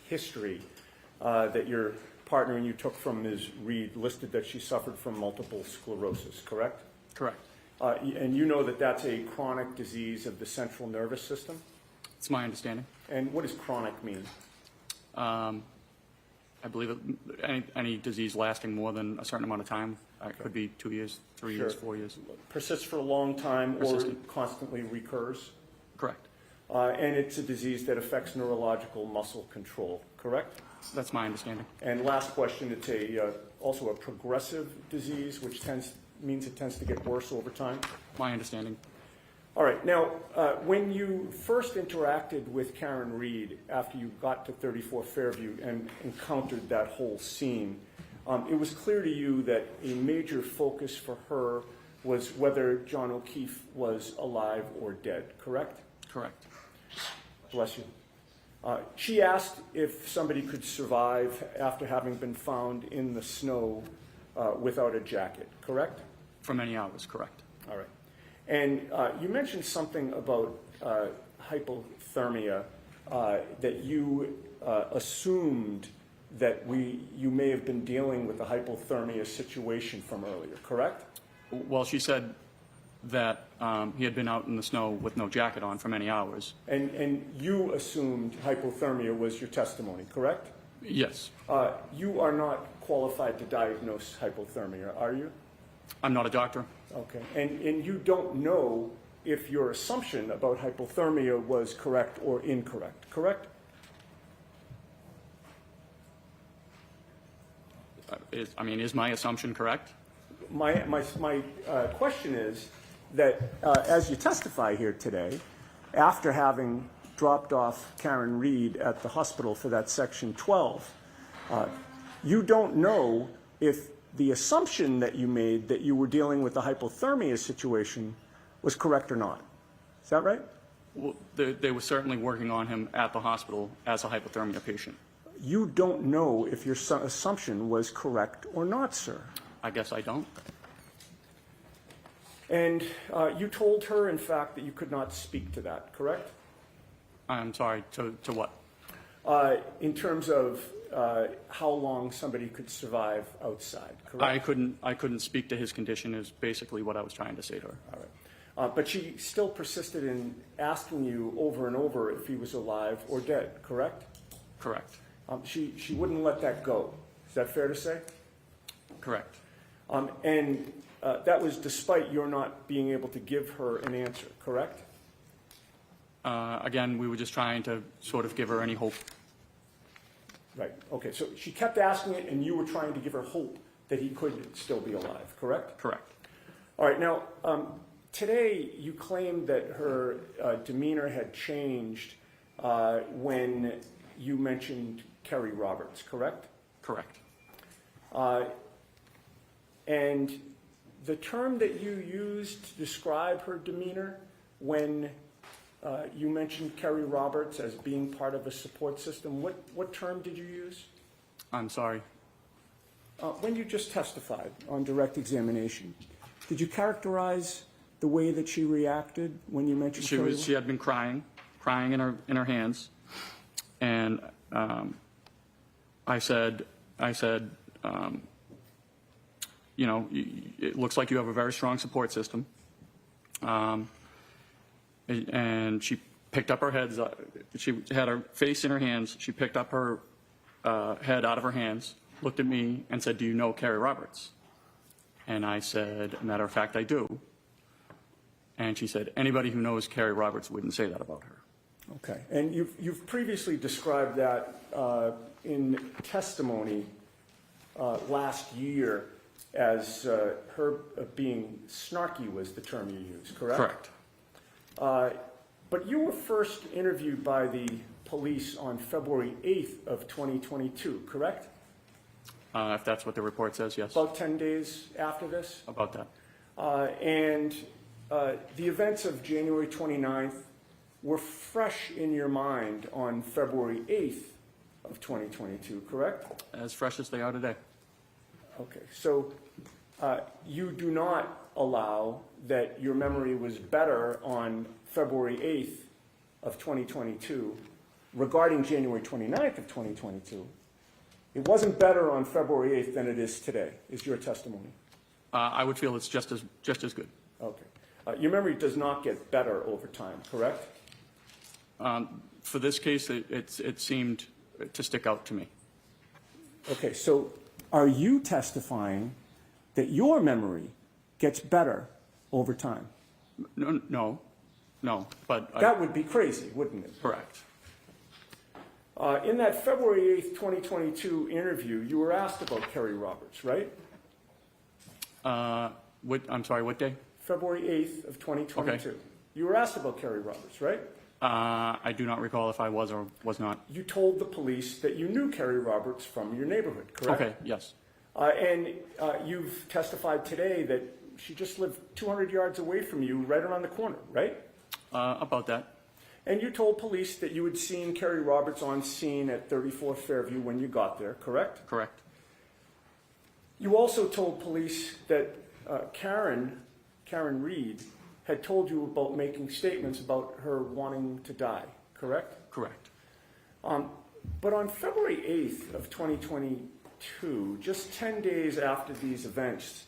history that your partner and you took from Ms. Reed listed that she suffered from multiple sclerosis, correct? Correct. And you know that that's a chronic disease of the central nervous system? It's my understanding. And what does chronic mean? I believe any disease lasting more than a certain amount of time. It could be 2 years, 3 years, 4 years. Persists for a long time Persistent. or constantly recurs? Correct. And it's a disease that affects neurological muscle control, correct? That's my understanding. And last question, it's also a progressive disease, which means it tends to get worse over time? My understanding. All right. Now, when you first interacted with Karen Reed after you got to 34 Fairview and encountered that whole scene, it was clear to you that a major focus for her was whether John O'Keefe was alive or dead, correct? Correct. Bless you. She asked if somebody could survive after having been found in the snow without a jacket, correct? For many hours, correct. All right. And you mentioned something about hypothermia, that you assumed that you may have been dealing with a hypothermia situation from earlier, correct? Well, she said that he had been out in the snow with no jacket on for many hours. And you assumed hypothermia was your testimony, correct? Yes. You are not qualified to diagnose hypothermia, are you? I'm not a doctor. Okay. And you don't know if your assumption about hypothermia was correct or incorrect, correct? Is my assumption correct? My question is that as you testify here today, after having dropped off Karen Reed at the hospital for that Section 12, you don't know if the assumption that you made that you were dealing with a hypothermia situation was correct or not. Is that right? Well, they were certainly working on him at the hospital as a hypothermia patient. You don't know if your assumption was correct or not, sir. I guess I don't. And you told her, in fact, that you could not speak to that, correct? I'm sorry, to what? In terms of how long somebody could survive outside, correct? I couldn't speak to his condition is basically what I was trying to say to her. All right. But she still persisted in asking you over and over if he was alive or dead, correct? Correct. She wouldn't let that go. Is that fair to say? Correct. And that was despite your not being able to give her an answer, correct? Again, we were just trying to sort of give her any hope. Right. Okay. So she kept asking it, and you were trying to give her hope that he could still be alive, correct? Correct. All right. Now, today you claimed that her demeanor had changed when you mentioned Kerry Roberts, correct? Correct. And the term that you used to describe her demeanor when you mentioned Kerry Roberts as being part of a support system, what term did you use? I'm sorry. When you just testified on direct examination, did you characterize the way that she reacted when you mentioned Kerry? She had been crying in her hands, and I said, you know, it looks like you have a very strong support system. And she picked up her head. She had her face in her hands. She picked up her head out of her hands, looked at me, and said, "Do you know Kerry Roberts?" And I said, "Matter of fact, I do." And she said, "Anybody who knows Kerry Roberts wouldn't say that about her." Okay. And you've previously described that in testimony last year as her being snarky was the term you used, correct? Correct. But you were first interviewed by the police on February 8th of 2022, correct? If that's what the report says, yes. About 10 days after this? About that. And the events of January 29th were fresh in your mind on February 8th of 2022, correct? As fresh as they are today. Okay, so you do not allow that your memory was better on February 8th of 2022 regarding January 29th of 2022, it wasn't better on February 8th than it is today, is your testimony. I would feel it's just as good. Okay. Your memory does not get better over time, correct? For this case, it seemed to stick out to me. Okay, so are you testifying that your memory gets better over time? No, but That would be crazy, wouldn't it? correct. In that February 8th, 2022 interview, you were asked about Kerry Roberts, right? I'm sorry, what day? February 8th of 2022. You were asked about Kerry Roberts, right? I do not recall if I was or was not. You told the police that you knew Kerry Roberts from your neighborhood, correct? Okay, yes. And you've testified today that she just lived 200 yards away from you, right around the corner, right? About that. And you told police that you had seen Kerry Roberts on scene at 34 Fairview when you got there, correct? Correct. You also told police that Karen Reed, had told you about making statements about her wanting to die, correct? Correct. But on February 8th of 2022, just 10 days after these events,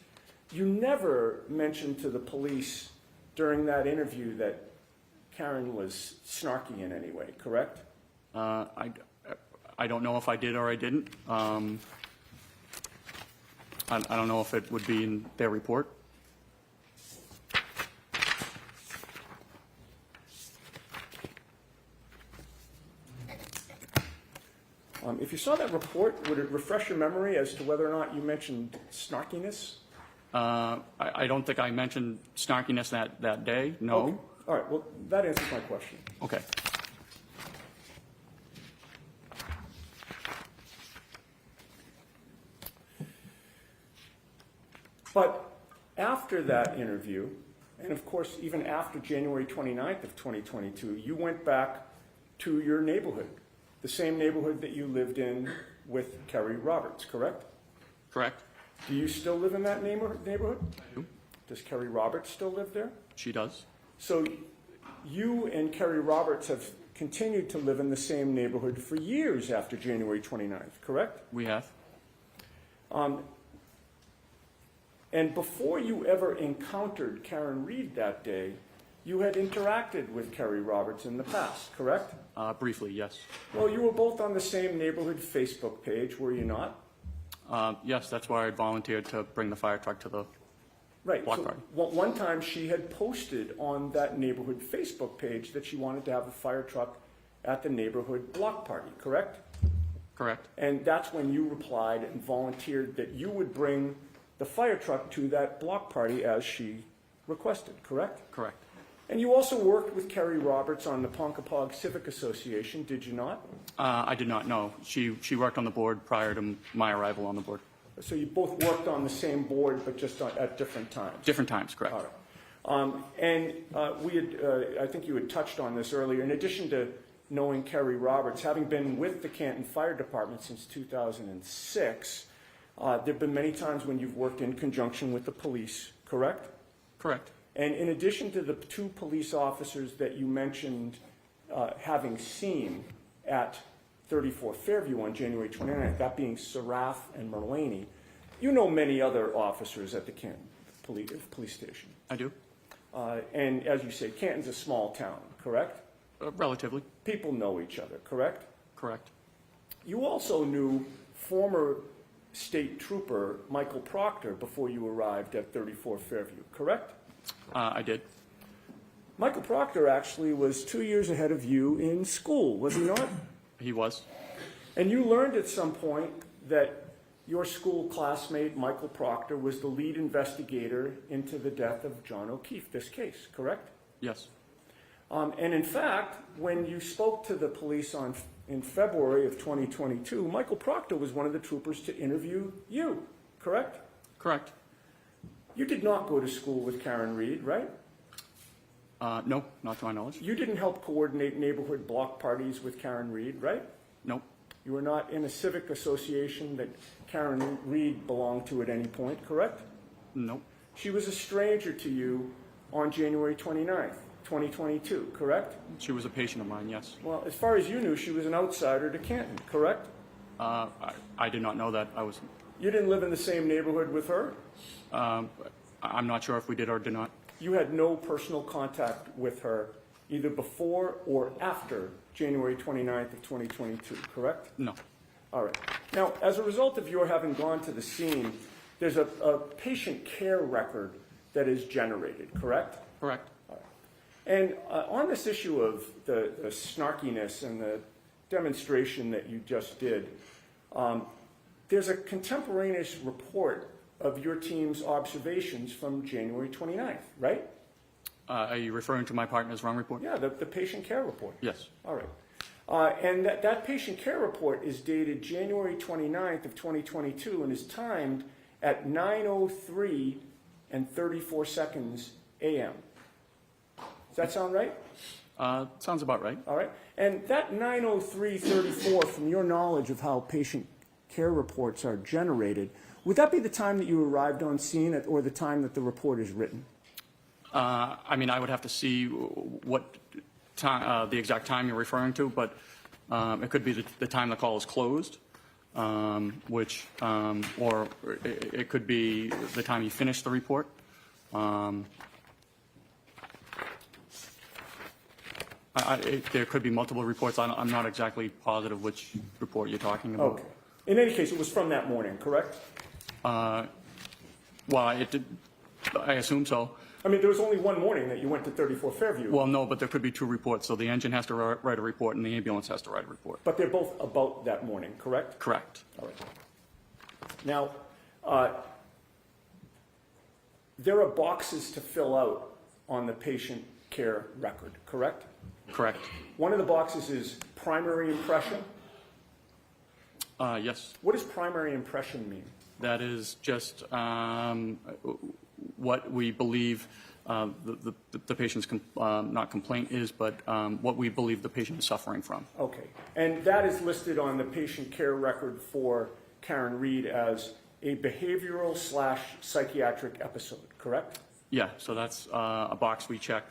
you never mentioned to the police during that interview that Karen was snarky in any way, correct? I don't know if I did or I didn't. I don't know if it would be in their report. If you saw that report, would it refresh your memory as to whether or not you mentioned snarkiness? I don't think I mentioned snarkiness that day, no. Okay. All right, well, that answers my question. Okay. But after that interview, and of course even after January 29th of 2022, you went back to your neighborhood, the same neighborhood that you lived in with Kerry Roberts, correct? Correct. Do you still live in that neighborhood? I do. Does Kerry Roberts still live there? She does. So you and Kerry Roberts have continued to live in the same neighborhood for years after January 29th, correct? We have. And before you ever encountered Karen Reed that day, you had interacted with Kerry Roberts in the past, correct? Briefly, yes. Well, you were both on the same neighborhood Facebook page, were you not? Yes, that's why I volunteered to bring the fire truck to the Right. block So party. one time she had posted on that neighborhood Facebook page that she wanted to have a fire truck at the neighborhood block party, correct? Correct. And that's when you replied and volunteered that you would bring the fire truck to that block party as she requested, correct? Correct. And you also worked with Kerry Roberts on the Ponkapog Civic Association, did you not? I did not know. She worked on the board prior to my arrival on the board. So you both worked on the same board, but just at different times? Different times, correct. All right. We had, I think you had touched on this earlier, in addition to knowing Kerry Roberts, having been with the Canton Fire Department since 2006, there have been many times when you've worked in conjunction with the police, correct? Correct. And in addition to the two police officers that you mentioned having seen at 34 Fairview on January 29th, that being Seraph and Merlaney, you know many other officers at the Canton police station. I do. And as you say, Canton's a small town, correct? Relatively. People know each other, correct? Correct. You also knew former state trooper Michael Proctor before you arrived at 34 Fairview, correct? I did. Michael Proctor actually was 2 years ahead of you in school, was he not? He was. And you learned at some point that your school classmate, Michael Proctor, was the lead investigator into the death of John O'Keefe, this case, correct? Yes. And in fact, when you spoke to the police in February of 2022, Michael Proctor was one of the troopers to interview you, correct? Correct. You did not go to school with Karen Reed, right? No, not to my knowledge. You didn't help coordinate neighborhood block parties with Karen Reed, right? Nope. You were not in a civic association that Karen Reed belonged to at any point, correct? Nope. She was a stranger to you on January 29th, 2022, correct? She was a patient of mine, yes. Well, as far as you knew, she was an outsider to Canton, correct? I did not know that. You didn't live in the same neighborhood with her? I'm not sure if we did or did not. You had no personal contact with her either before or after January 29th of 2022, correct? No. All right. Now, as a result of your having gone to the scene, there's a patient care record that is generated, correct? Correct. And on this issue of the snarkiness and the demonstration that you just did, there's a contemporaneous report of your team's observations from January 29th, right? Are you referring to my partner's wrong report? Yeah, the patient care report. Yes. All right. And that patient care report is dated January 29th of 2022 and is timed at 9:03 and 34 seconds a.m. Does that sound right? Sounds about right. All right. And that 9:03:34, from your knowledge of how patient care reports are generated, would that be the time that you arrived on scene or the time that the report is written? I mean, I would have to see what time, the exact time you're referring to, but it could be the time the call is closed, or it could be the time you finish the report. There could be multiple reports. I'm not exactly positive which report you're talking about. Okay. In any case, it was from that morning, correct? Well, it did. I assume so. I mean, there was only one morning that you went to 34 Fairview. Well, no, but there could be two reports. So the engine has to write a report, and the ambulance has to write a report. But they're both about that morning, correct? Correct. All right. Now, there are boxes to fill out on the patient care record, correct? Correct. One of the boxes is primary impression. Yes. What does primary impression mean? That is just what we believe the patient's not complaint is, but what we believe the patient is suffering from. Okay. And that is listed on the patient care record for Karen Reed as a behavioral/psychiatric episode, correct? Yeah, so that's a box we check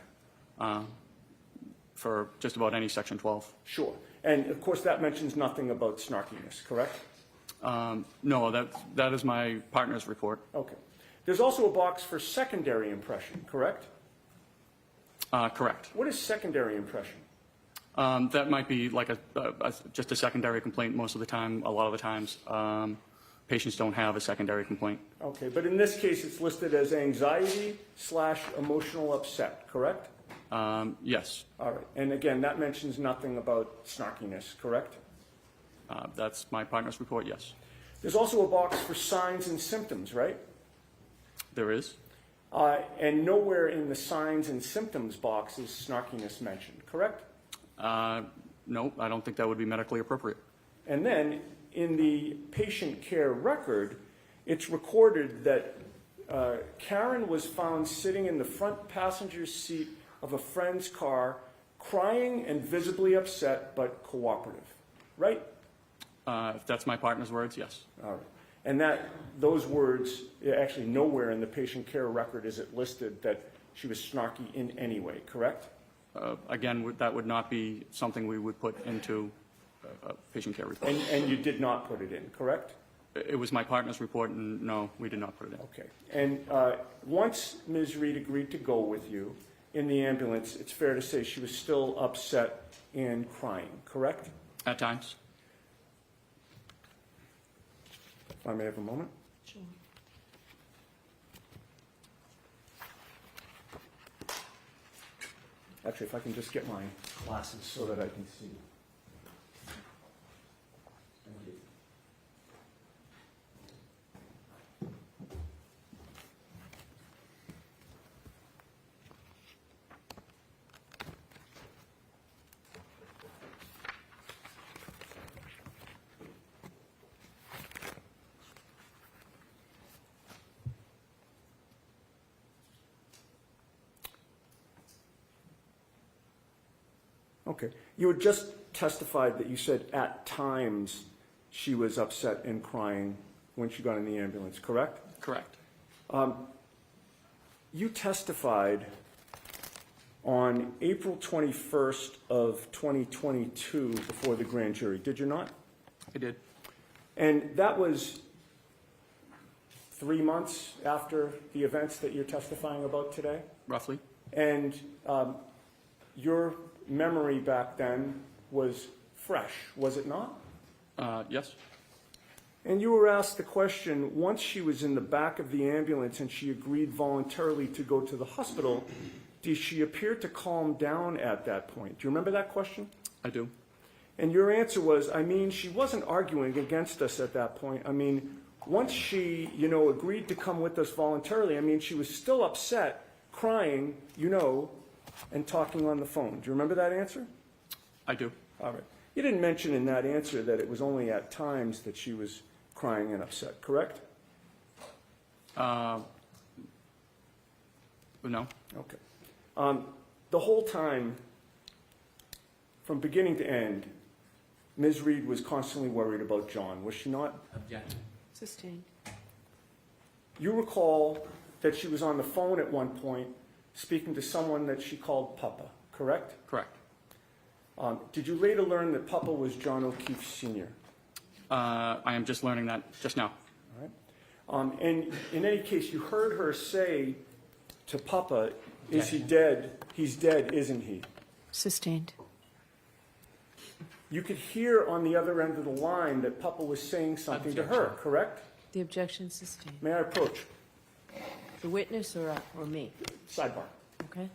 for just about any Section 12. Sure. And of course, that mentions nothing about snarkiness, correct? No, that is my partner's report. Okay. There's also a box for secondary impression, correct? Correct. What is secondary impression? That might be like just a secondary complaint most of the time. A lot of the times, patients don't have a secondary complaint. Okay, but in this case, it's listed as anxiety/emotional upset, correct? Yes. All right. And again, that mentions nothing about snarkiness, correct? That's my partner's report, yes. There's also a box for signs and symptoms, right? There is. And nowhere in the signs and symptoms box is snarkiness mentioned, correct? No, I don't think that would be medically appropriate. And then in the patient care record, it's recorded that Karen was found sitting in the front passenger seat of a friend's car, crying and visibly upset but cooperative, right? If that's my partner's words, yes. All right. And those words, actually nowhere in the patient care record is it listed that she was snarky in any way, correct? Again, that would not be something we would put into a patient care report. And you did not put it in, correct? It was my partner's report, and no, we did not put it in. Okay. And once Ms. Reed agreed to go with you in the ambulance, it's fair to say she was still upset and crying, correct? At times. If I may have a moment. Sure. Actually, if I can just get my glasses so that I can see. Thank you. Okay. You had just testified that you said at times she was upset and crying when she got in the ambulance, correct? Correct. You testified on April 21st of 2022 before the grand jury, did you not? I did. And that was 3 months after the events that you're testifying about today? Roughly. And your memory back then was fresh, was it not? Yes. And you were asked the question, once she was in the back of the ambulance and she agreed voluntarily to go to the hospital, did she appear to calm down at that point? Do you remember that question? I do. And your answer was, I mean, she wasn't arguing against us at that point. I mean, once she, agreed to come with us voluntarily, I mean, she was still upset, crying, and talking on the phone. Do you remember that answer? I do. All right. You didn't mention in that answer that it was only at times that she was crying and upset, correct? No. Okay. The whole time, from beginning to end, Ms. Reed was constantly worried about John, was she not? Objection. Sustained. You recall that she was on the phone at one point speaking to someone that she called Papa, correct? Correct. Did you later learn that Papa was John O'Keefe Sr.? I am just learning that just now. All right. And in any case, you heard her say to Papa, is he dead? He's dead, isn't he? Sustained. You could hear on the other end of the line that Papa was saying something to her, correct? The objection sustained. May I approach? The witness or me? Sidebar. Okay.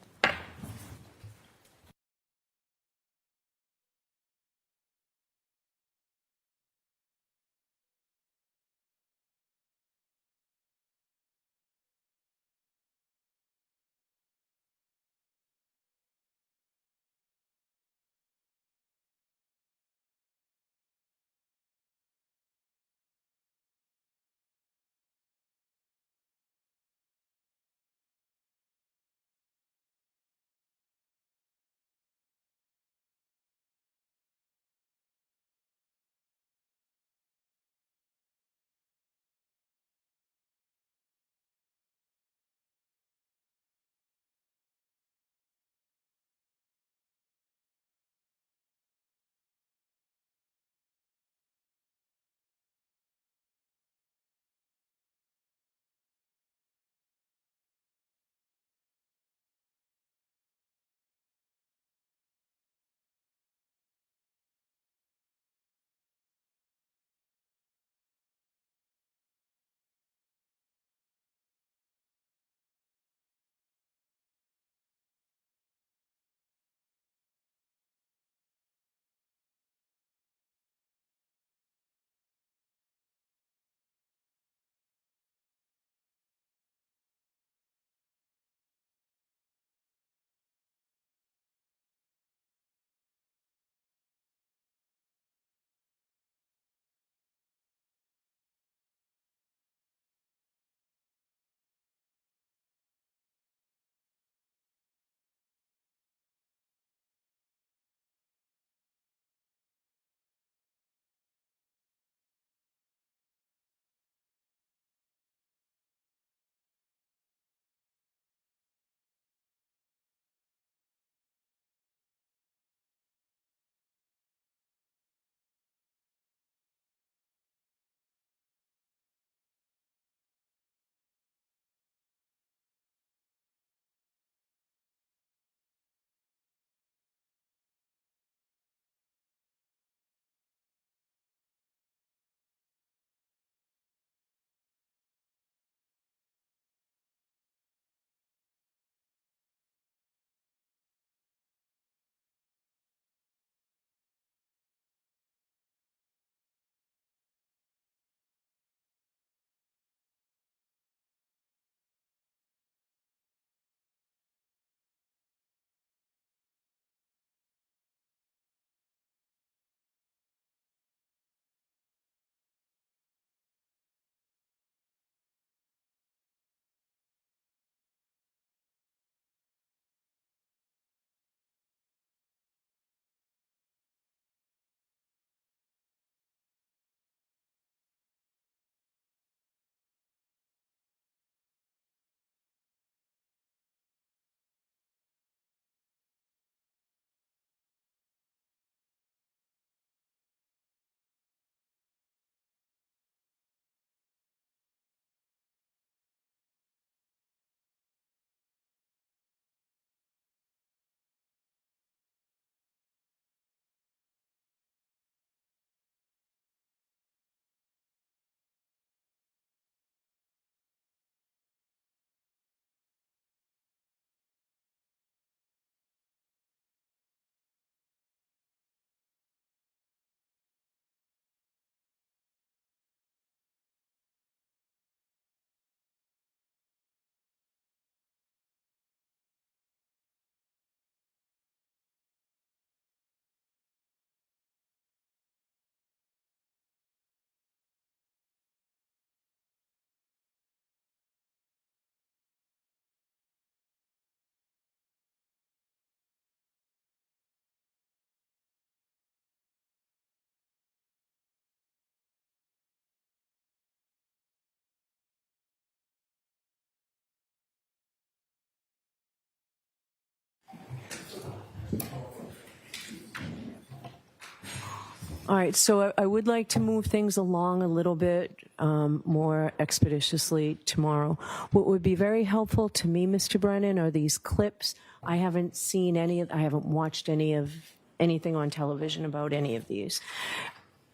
All right, so I would like to move things along a little bit more expeditiously tomorrow. What would be very helpful to me, Mr. Brennan, are these clips. I haven't seen I haven't watched anything on television about any of these.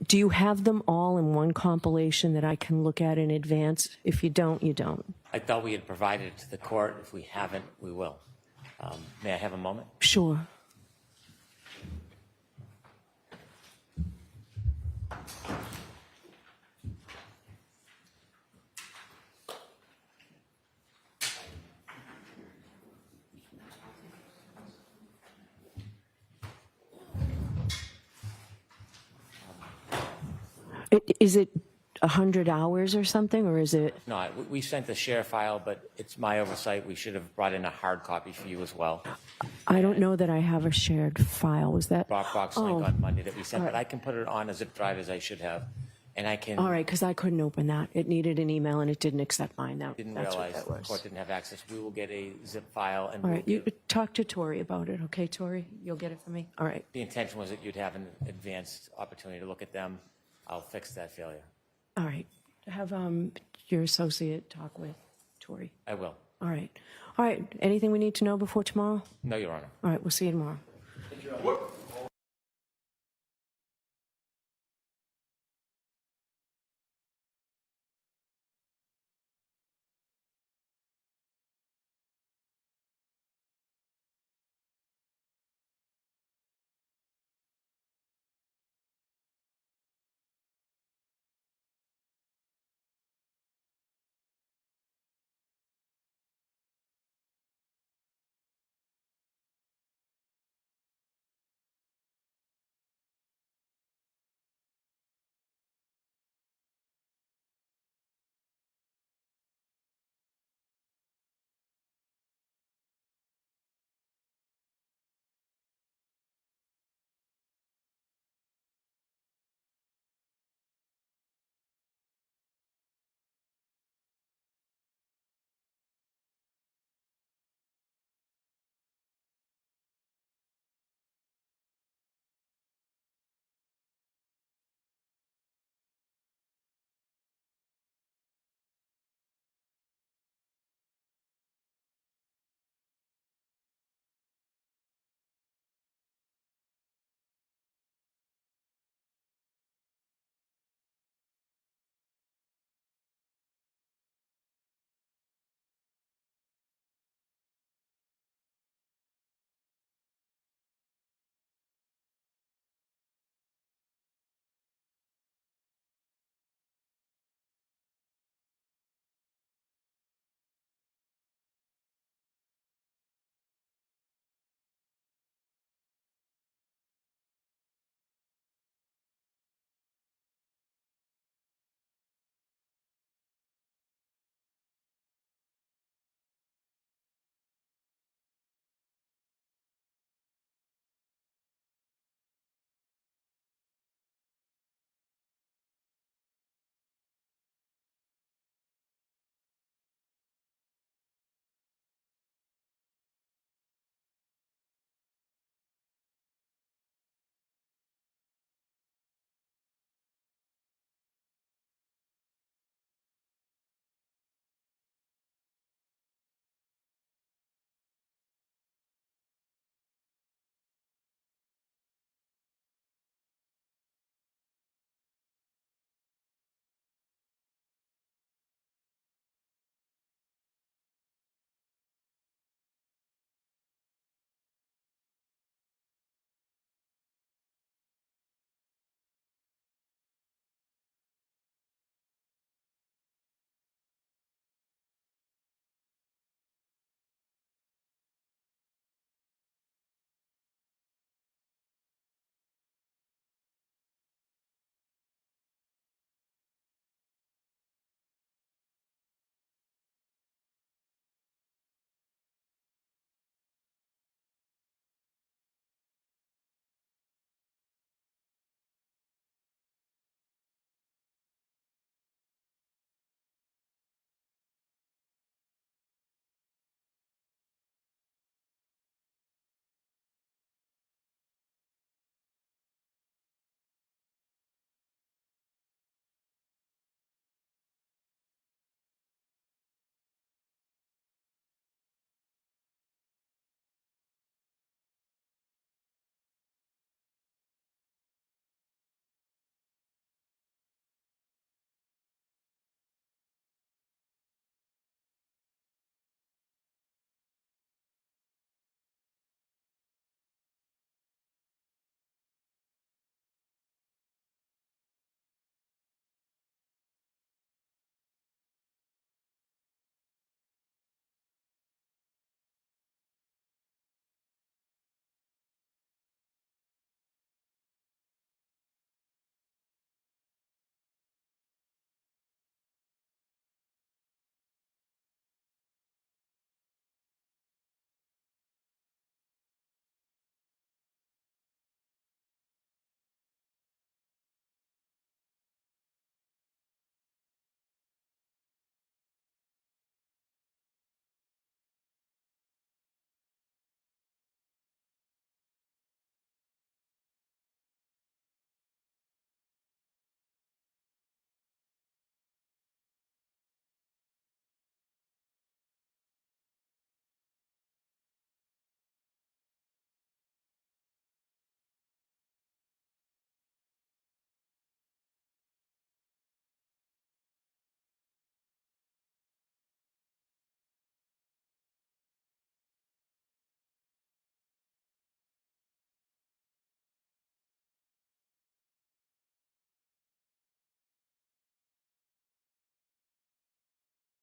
Do you have them all in one compilation that I can look at in advance? If you don't, you don't. I thought we had provided it to the court. If we haven't, we will. May I have a moment? Sure. Is it 100 hours or something, or is it? No, we sent the share file, but it's my oversight. We should have brought in a hard copy for you as well. I don't know that I have a shared file. Was that? Dropbox link on Monday that we sent, but I can put it on a zip drive as I should have, and I can. All right, because I couldn't open that. It needed an email, and it didn't accept mine. Didn't That's what realize that the was. court didn't have access. We will get a zip file, and All we'll right, you give, talk to Tori about it, okay, Tori? You'll get it for me? All right. the intention was that you'd have an advanced opportunity to look at them. I'll fix that failure. All right. Have your associate talk with Tori. I will. All right. All right. Anything we need to know before tomorrow? No, Your Honor. All right. We'll see you tomorrow.